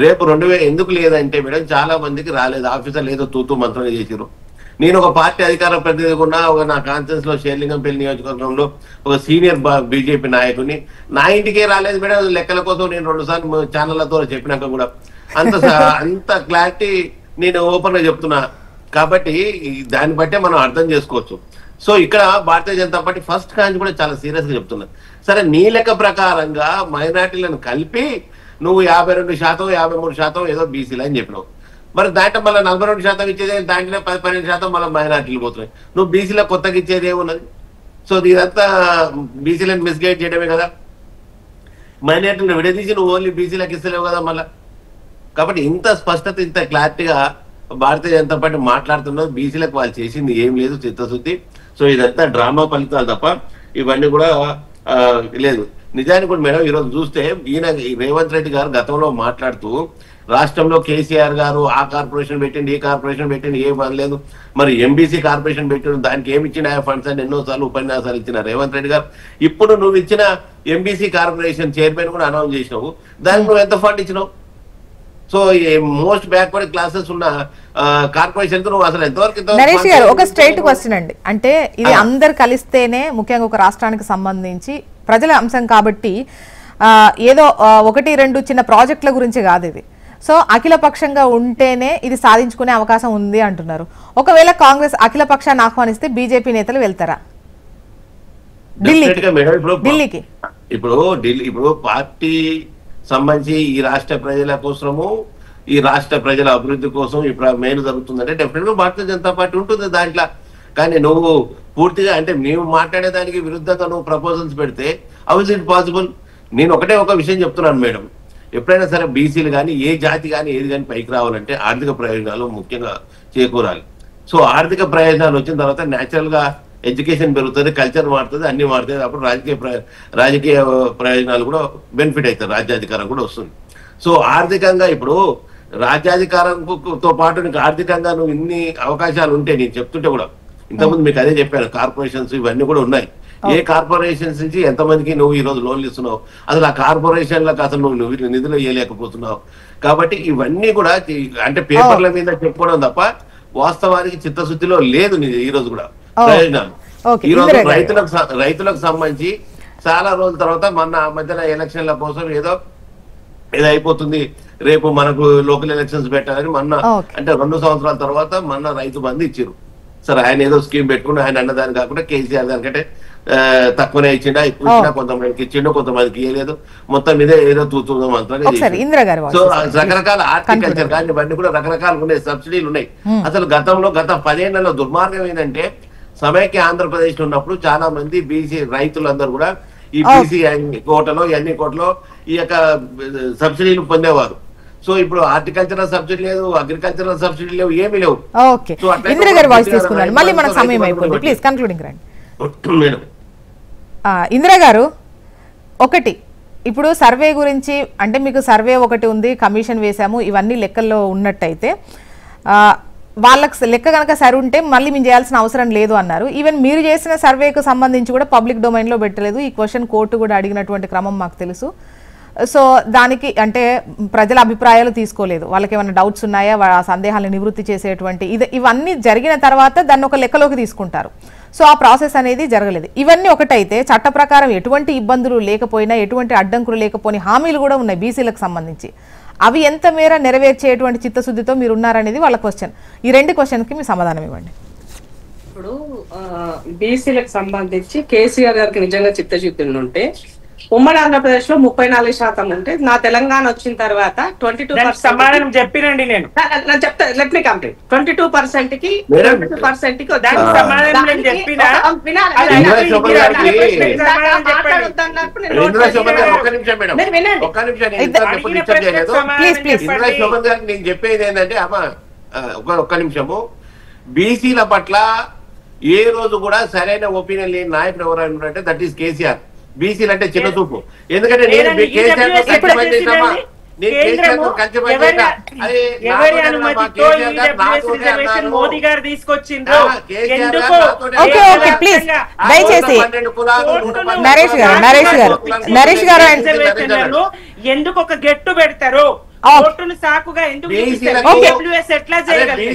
రేపు ఎందుకు లేదంటే మేడం చాలా మందికి రాలేదు. ఆఫీసర్లు ఏదో తూతూ మంత్రం చేసారు. నేను ఒక పార్టీ అధికార ప్రతినిధి ఉన్నా, నా కాన్ఫరెన్స్ లో షేర్లింగంపల్లి నియోజకవర్గంలో ఒక సీనియర్ బీజేపీ నాయకుని, నా ఇంటికే రాలేదు మేడం. లెక్కల కోసం నేను 2 సార్లు ఛానళ్లతో చెప్పినాక కూడా అంత క్లారిటీ నేను ఓపెన్ గా చెప్తున్నా. కాబట్టి దాన్ని బట్టే మనం అర్థం చేసుకోవచ్చు. సో ఇక్కడ భారతీయ జనతా పార్టీ ఫస్ట్ కాంచి కూడా చాలా సీరియస్ గా చెప్తున్నా. సరే, నీ లెక్క ప్రకారంగా మైనార్టీలను కలిపి నువ్వు 52%, 53% ఏదో బీసీలు అని చెప్పినావు. మరి దాంట్లో మళ్ళీ 42% ఇచ్చేది, దాంట్లో 10-12% మళ్ళీ మైనార్టీలు పోతున్నాయి. నువ్వు బీసీలో కొత్తగా ఇచ్చేది ఏమున్నది? సో ఇదంతా బీసీలను మిస్గైడ్ చేయడమే కదా. మైనార్టీలను విడదీసి నువ్వు ఓన్లీ బీసీలకు ఇస్తలేవు కదా మళ్ళీ. కాబట్టి ఇంత స్పష్టత, ఇంత క్లారిటీగా భారతీయ జనతా పార్టీ మాట్లాడుతున్నారు. బీసీలకు వాళ్ళు చేసింది ఏం లేదు, చిత్తశుద్ధి. సో ఇదంతా డ్రామా ఫలితాలు తప్ప ఇవన్నీ కూడా లేదు. నిజానికి కూడా మేడం ఈరోజు చూస్తే ఈయన రేవంత్ రెడ్డి గారు గతంలో మాట్లాడుతూ రాష్ట్రంలో కేసీఆర్ గారు ఆ కార్పొరేషన్ పెట్టింది, ఈ కార్పొరేషన్ పెట్టింది, ఏం పనిలేదు, మరి ఎంబీసీ కార్పొరేషన్ పెట్టిండు, దానికి ఏమి ఇచ్చిన ఫండ్స్ అని ఎన్నోసార్లు ఉపన్యాసాలు ఇచ్చిన రేవంత్ రెడ్డి గారు. ఇప్పుడు నువ్వు ఇచ్చిన ఎంబీసీ కార్పొరేషన్ చైర్మన్ కూడా అనౌన్స్ చేసినావు. దానికి నువ్వు ఎంత ఫండ్ ఇచ్చినావు? సో మోస్ట్ బ్యాక్వర్డ్ క్లాసెస్ ఉన్న కార్పొరేషన్ నువ్వు అసలు ఎంతవరకు నరేష్ గారు ఒక స్ట్రైట్ క్వశ్చన్ అండి, అంటే ఇది అందరు కలిస్తేనే ముఖ్యంగా ఒక రాష్ట్రానికి సంబంధించి ప్రజల అంశం కాబట్టి ఏదో 1-2 చిన్న ప్రాజెక్టుల గురించి కాదు ఇది. సో అఖిలపక్షంగా ఉంటేనే ఇది సాధించుకునే అవకాశం ఉంది అంటున్నారు. ఒకవేళ కాంగ్రెస్ అఖిల పక్షాన్ని ఆహ్వానిస్తే బీజేపీ నేతలు వెళ్తారా ఢిల్లీకి? ఇప్పుడు పార్టీ సంబంధించి ఈ రాష్ట్ర ప్రజల కోసము, ఈ రాష్ట్ర ప్రజల అభివృద్ధి కోసం ఇప్పుడు మేలు జరుగుతుందంటే డెఫినెట్ గా భారతీయ జనతా పార్టీ ఉంటుంది దాంట్లో. కానీ నువ్వు పూర్తిగా అంటే మేము మాట్లాడేదానికి విరుద్ధంగా నువ్వు ప్రపోజల్స్ పెడితే హౌ ఇస్ ఇట్ పాసిబుల్? నేను ఒక విషయం చెప్తున్నాను మేడం, ఎప్పుడైనా సరే బీసీలు కానీ ఏ జాతి కానీ ఏది కానీ పైకి రావాలంటే ఆర్థిక ప్రయోజనాలు ముఖ్యంగా చేకూరాలి. సో ఆర్థిక ప్రయోజనాలు వచ్చిన తర్వాత న్యాచురల్ గా ఎడ్యుకేషన్ పెరుగుతుంది, కల్చర్ మారుతుంది, అన్ని మారుతుంది. అప్పుడు రాజకీయ ప్రయోజనాలు కూడా బెనిఫిట్ అవుతాయి, రాజ్యాధికారం కూడా వస్తుంది. సో ఆర్థికంగా ఇప్పుడు రాజ్యాధికారంతో పాటు నీకు ఆర్థికంగా నువ్వు ఇన్ని అవకాశాలు ఉంటే, నేను చెప్తుంటే కూడా ఇంతకుముందు మీకు అదే చెప్పాను, కార్పొరేషన్స్ ఇవన్నీ కూడా ఉన్నాయి. ఏ కార్పొరేషన్స్ నుంచి ఎంతమందికి నువ్వు ఈ రోజు లోన్లు ఇస్తున్నావు, అసలు ఆ కార్పొరేషన్లకు అసలు నువ్వు నిధులు ఇవ్వలేకపోతున్నావు. కాబట్టి ఇవన్నీ కూడా అంటే పేపర్ల మీద చెప్పుకోవడం తప్ప వాస్తవానికి చిత్తశుద్ధిలో లేదు ఈ రోజు కూడా ప్రయోజనాలు. ఈ రోజు రైతులకు సంబంధించి చాలా రోజుల తర్వాత మొన్న మధ్యన ఎలక్షన్ల కోసం ఏదో అయిపోతుంది, రేపు మనకు లోకల్ ఎలక్షన్స్ పెట్టాలని మొన్న అంటే 2 సంవత్సరాల తర్వాత మొన్న రైతు బంధు ఇచ్చారు. సరే ఆయన ఏదో స్కీమ్ పెట్టుకుని ఆయన అన్నదాని కాకుండా కేసీఆర్ దానికంటే తక్కువనే ఇచ్చిండా, ఎక్కువ ఇచ్చినా కొంతమందికి ఇచ్చిండు, కొంతమందికి ఇవ్వలేదు, మొత్తం మీద ఏదో తూతుందాం అంతా. సో రకరకాల హార్టికల్చర్ కానీ ఇవన్నీ కూడా రకరకాలు ఉన్నాయి, సబ్సిడీలు ఉన్నాయి. అసలు గత 10 ఏళ్లలో దుర్మార్గం ఏంటంటే సమైక్య ఆంధ్రప్రదేశ్ ఉన్నప్పుడు చాలా మంది బీసీ రైతులందరూ కూడా ఈ బీసీ కోటలో ఎన్ని కోటలో ఈ యొక్క సబ్సిడీలు పొందేవారు. సో ఇప్పుడు హార్టికల్చరల్ సబ్సిడీ లేదు, అగ్రికల్చరల్ సబ్సిడీ లేవు, ఏమీ లేవు. ఇందిరా గారు ఒకటి, ఇప్పుడు సర్వే గురించి అంటే మీకు సర్వే ఒకటి ఉంది, కమిషన్ వేసాము, ఇవన్నీ లెక్కల్లో ఉన్నట్టయితే వాళ్ళకి లెక్క కనుక సరి ఉంటే మళ్ళీ మేము చేయాల్సిన అవసరం లేదు అన్నారు. ఈవెన్ మీరు చేసిన సర్వేకు సంబంధించి కూడా పబ్లిక్ డొమైన్లో పెట్టలేదు. ఈ క్వశ్చన్ కోర్టు కూడా అడిగినటువంటి క్రమం మాకు తెలుసు. సో దానికి అంటే ప్రజల అభిప్రాయాలు తీసుకోలేదు, వాళ్ళకి ఏమైనా డౌట్స్ ఉన్నాయా, ఆ సందేహాలను నివృత్తి చేసేటువంటి ఇవన్నీ జరిగిన తర్వాత దాన్ని ఒక లెక్కలోకి తీసుకుంటారు. సో ఆ ప్రాసెస్ అనేది జరగలేదు. ఇవన్నీ ఒకటైతే చట్ట ప్రకారం ఎటువంటి ఇబ్బందులు లేకపోయినా, ఎటువంటి అడ్డంకులు లేకపోయినా హామీలు కూడా ఉన్నాయి బీసీలకు సంబంధించి. అవి ఎంత మేర నెరవేర్చేటువంటి చిత్తశుద్ధితో మీరు ఉన్నారనేది వాళ్ళ క్వశ్చన్. ఈ 2 క్వశ్చన్కి మీ సమాధానం ఇవ్వండి. ఇప్పుడు బీసీలకు సంబంధించి కేసీఆర్ గారికి నిజంగా చిత్తశుద్ధి ఉంటే ఉమ్మడి ఆంధ్రప్రదేశ్ లో 34% ఉంటే, నా తెలంగాణ వచ్చిన తర్వాత 22% సమాధానం చెప్పినండి నేను చెప్తా. Let me complete. 22% కి 22% కి నేను చెప్పేది ఏంటంటే ఒక్క నిమిషము, బీసీల పట్ల ఏ రోజు కూడా సరైన ఒపీనియన్ లేని నాయకుడు ఎవరైనా ఉన్నారంటే దట్ ఈస్ కేసీఆర్. బీసీలు అంటే చిన్న చూపు. ఎందుకంటే నేను కేసీఆర్ మోదీ గారు తీసుకొచ్చిండ్రు. ఎందుకు ఒక గెట్టు పెడతారు, ఓటును సాకుగా ఎందుకు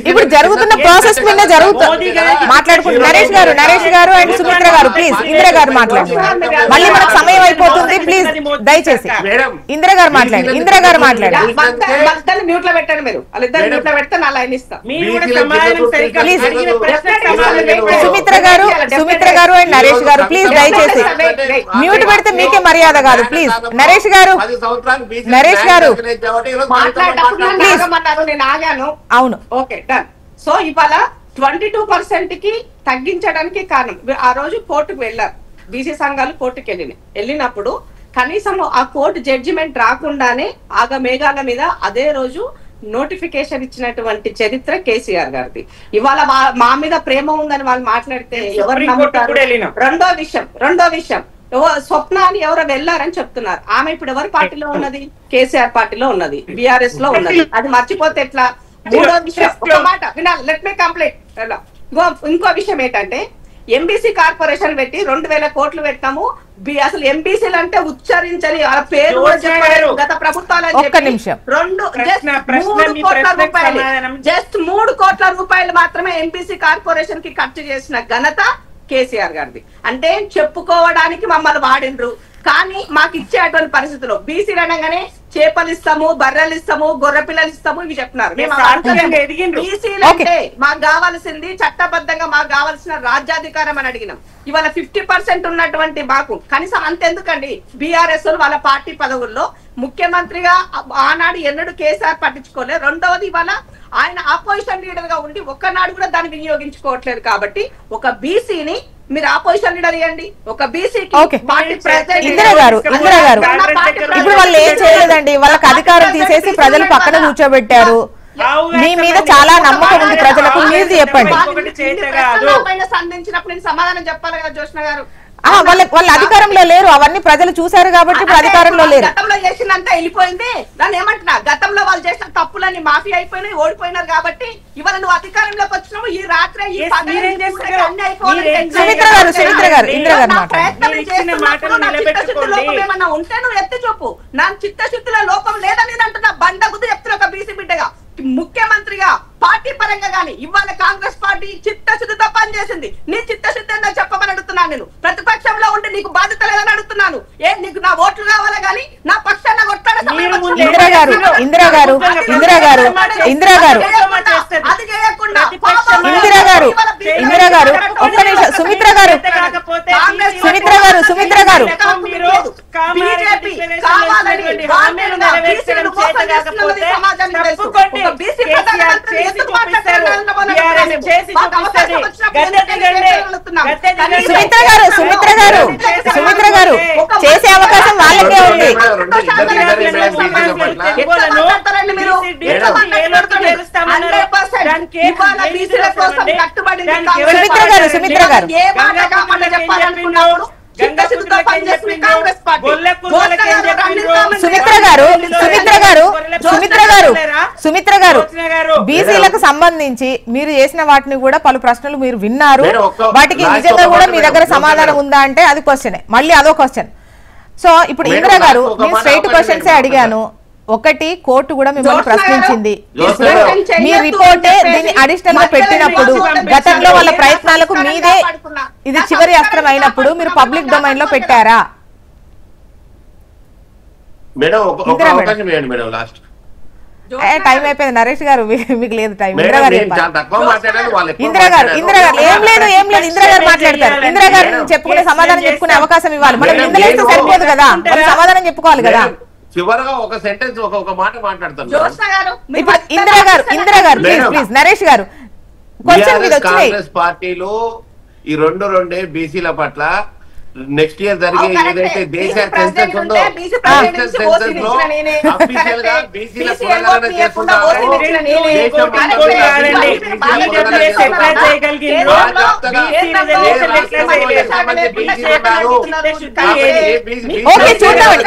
ఇప్పుడు జరుగుతున్న ప్రాసెస్ మీద జరుగుతుంది మాట్లాడుకుంటున్నారు. నరేష్ గారు అండ్ సుమిత్ర గారు ప్లీజ్, ఇందిరా గారు మాట్లాడండి, మళ్ళీ మనకు సమయం అయిపోతుంది. ప్లీజ్ దయచేసి ఇందిరా గారు మాట్లాడండి. ఇందిరా గారు మాట్లాడండి. మ్యూట్ లో పెట్టండి, మీరు వాళ్ళిద్దరు మ్యూట్ లో పెడితే నా లైన్ ఇస్తా. సుమిత్ర గారు అండ్ నరేష్ గారు ప్లీజ్ దయచేసి మ్యూట్ పెడితే మీకే మర్యాద కాదు. ప్లీజ్ నరేష్ గారు నేను ఆగాను. అవును, ఓకే డన్. సో ఇవాళ 22% కి తగ్గించడానికి కారణం, ఆ రోజు కోర్టుకు వెళ్ళారు బీసీ సంఘాలు, కోర్టుకు వెళ్ళినప్పుడు కనీసం ఆ కోర్టు జడ్జిమెంట్ రాకుండానే ఆగమేఘాల మీద అదే రోజు నోటిఫికేషన్ ఇచ్చినటువంటి చరిత్ర కేసీఆర్ గారిది. ఇవాళ మా మీద ప్రేమ ఉందని వాళ్ళు మాట్లాడితే ఎవరు నమ్ముతారు? రెండో విషయం స్వప్న అని ఎవరో వెళ్ళారని చెప్తున్నారు. ఆమె ఇప్పుడు ఎవరి పార్టీలో ఉన్నది? కేసీఆర్ పార్టీలో ఉన్నది, బీఆర్ఎస్ లో ఉన్నది. అది మర్చిపోతే ఎట్లా? మూడో విషయం, ఒక మాట వినాలి, లెట్ మీ కంప్లీట్. ఇంకో విషయం ఏంటంటే ఎంబీసీ కార్పొరేషన్ పెట్టి 2000 కోట్లు పెట్టాము. అసలు ఎంబీసీలు అంటే ఉచ్చరించని ఆ పేరు గత ప్రభుత్వాలు జస్ట్ 3 కోట్ల రూపాయలు మాత్రమే ఎంబీసీ కార్పొరేషన్ కి ఖర్చు చేసిన ఘనత కేసీఆర్ గారిది. అంటే చెప్పుకోవడానికి మమ్మల్ని వాడిండ్రు, కానీ మాకు ఇచ్చేటువంటి పరిస్థితుల్లో బీసీలు అనగానే చేపలు ఇస్తాము, బర్రెలు ఇస్తాము, గొర్రె పిల్లలు ఇస్తాము ఇవి చెప్తున్నారు. బీసీలు అంటే మాకు కావాల్సింది చట్టబద్ధంగా మాకు కావాల్సిన రాజ్యాధికారం అని అడిగినాం. ఇవాళ 50% ఉన్నటువంటి మాకు కనీసం అంతెందుకండి, బీఆర్ఎస్ వాళ్ళ పార్టీ పదవుల్లో ముఖ్యమంత్రిగా ఆనాడు ఎన్నడూ కేసీఆర్ పట్టించుకోలేదు. రెండవది ఇవాళ ఆయన ఆపోజిషన్ లీడర్ గా ఉండి ఒక్కనాడు కూడా దాన్ని వినియోగించుకోవట్లేదు. కాబట్టి ఒక బీసీని మీరు ఆపోజిషన్ లీడర్ ఇవ్వండి, ఒక బీసీకి ఇందిరా గారు ఇప్పుడు వాళ్ళు ఏం చేయలేదండి, వాళ్ళకి అధికారం తీసేసి ప్రజలు పక్కన కూర్చోబెట్టారు. మీ మీద చాలా నమ్మకం ఉంది ప్రజలకు, మీరు చెప్పండి. సంధించినప్పుడు నేను సమాధానం చెప్పాలి కదా జోష్న గారు. వాళ్ళ అధికారంలో లేరు, అవన్నీ ప్రజలు చూశారు కాబట్టి ఇప్పుడు అధికారంలో లేరు. గతంలో చేసినంత వెళ్ళిపోయింది. దాన్ని ఏమంటున్నా, గతంలో వాళ్ళు చేసిన తప్పులన్నీ మాఫీ అయిపోయినాయి, ఓడిపోయినారు. కాబట్టి ఇవాళ నువ్వు అధికారంలోకి వచ్చినావు, ఈ రాత్రి ఏమన్నా ఉంటే నువ్వు ఎత్తి చూపు. నా చిత్తశుద్ధిలో లోపం లేదని అంటున్నా, బండగుద్దు చెప్తున్నా ఒక బీసీ బిడ్డగా. ముఖ్యమంత్రిగా పార్టీ పరంగా గానీ ఇవాళ కాంగ్రెస్ పార్టీ చిత్తశుద్ధితో పనిచేసింది. నీ చిత్తశుద్ధి ఏందో చెప్పమని అడుగుతున్నాను. నేను ప్రతిపక్షంలో ఉండి నీకు బాధ్యత లేదని అడుగుతున్నాను. నీకు నా ఓట్లు కావాలా గానీ నా పక్షాన కొట్టాడు. ఇందిరా గారు ఇందిరా గారు ఇందిరా గారు ఇందిరా గారు అది చేయకుండా ఇందిరా గారు ఇందిరా గారు ఒక్క నిమిషం. సుమిత్ర గారు సుమిత్ర గారు సుమిత్ర గారు సుమిత్ర గారు సుమిత్ర గారు సుమిత్ర గారు చేసే అవకాశం వాళ్ళకే ఉంది. సుమిత్ర గారు సుమిత్ర గారు సుమిత్ర గారు సుమిత్ర గారు సుమిత్ర గారు సుమిత్ర గారు బీసీలకు సంబంధించి మీరు చేసిన వాటిని కూడా పలు ప్రశ్నలు మీరు విన్నారు. వాటికి నిజంగా కూడా మీ దగ్గర సమాధానం ఉందా అంటే అది క్వశ్చనే, మళ్ళీ అదో క్వశ్చన్. సో ఇప్పుడు ఇందిరా గారు నేను స్ట్రైట్ క్వశ్చన్సే అడిగాను. ఒకటి, కోర్టు కూడా మిమ్మల్ని ప్రశ్నించింది. మీ రిపోర్టే దీన్ని అడిషనల్ గా పెట్టినప్పుడు గతంలో వాళ్ళ ప్రయత్నాలకు మీదే ఇది చివరి అస్త్రం అయినప్పుడు మీరు పబ్లిక్ డొమైన్ లో పెట్టారా? టైం అయిపోయింది నరేష్ గారు, మీకు లేదు టైం. ఇందిరా గారు ఇందిరా గారు ఇందిరా గారు ఏం లేదు ఏం లేదు ఇందిరా గారు మాట్లాడతారు. ఇందిరా గారు చెప్పుకునే సమాధానం చెప్పుకునే అవకాశం ఇవ్వాలి. మనం నిందలేస్తే సరిపోదు కదా, సమాధానం చెప్పుకోవాలి కదా. చివరగా ఒక సెంటెన్స్ ఒక మాట మాట్లాడతాను. ఇప్పుడు ఇందిరా గారు ఇందిరా గారు ప్లీజ్ ప్లీజ్ నరేష్ గారు కాంగ్రెస్ పార్టీలో ఈ రెండే బీసీల పట్ల నెక్స్ట్ ఇయర్ జరిగే ఏదైతే దేశ సెన్సెస్ ఉందో సెన్సెస్ లో అఫీషియల్ గా బీసీల పునర్గణన చేస్తున్నారు.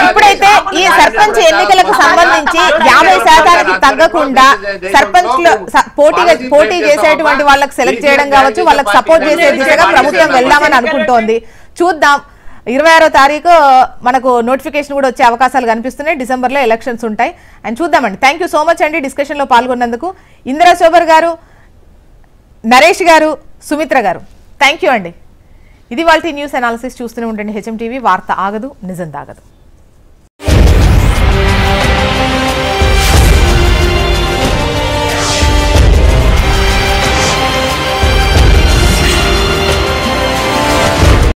ఇప్పుడైతే ఈ సర్పంచ్ ఎన్నికలకు సంబంధించి 50% తగ్గకుండా సర్పంచ్ లో పోటీ చేసేటువంటి వాళ్ళకి సెలెక్ట్ చేయడం కావచ్చు, వాళ్ళకి సపోర్ట్ చేసే దిశగా ప్రభుత్వం వెళ్దామని అనుకుంటోంది. చూద్దాం. 26వ తారీఖు మనకు నోటిఫికేషన్ కూడా వచ్చే అవకాశాలు కనిపిస్తున్నాయి. డిసెంబర్లో ఎలక్షన్స్ ఉంటాయి అండ్ చూద్దామండి. థ్యాంక్ యూ సో మచ్ అండి డిస్కషన్లో పాల్గొన్నందుకు. ఇందిరా శోభర్ గారు, నరేష్ గారు, సుమిత్ర గారు, థ్యాంక్ యూ అండి. ఇది వాళ్ళ న్యూస్ అనాలిసిస్. చూస్తూనే ఉండండి హెచ్ఎం టీవీ. వార్త ఆగదు, నిజం దాగదు.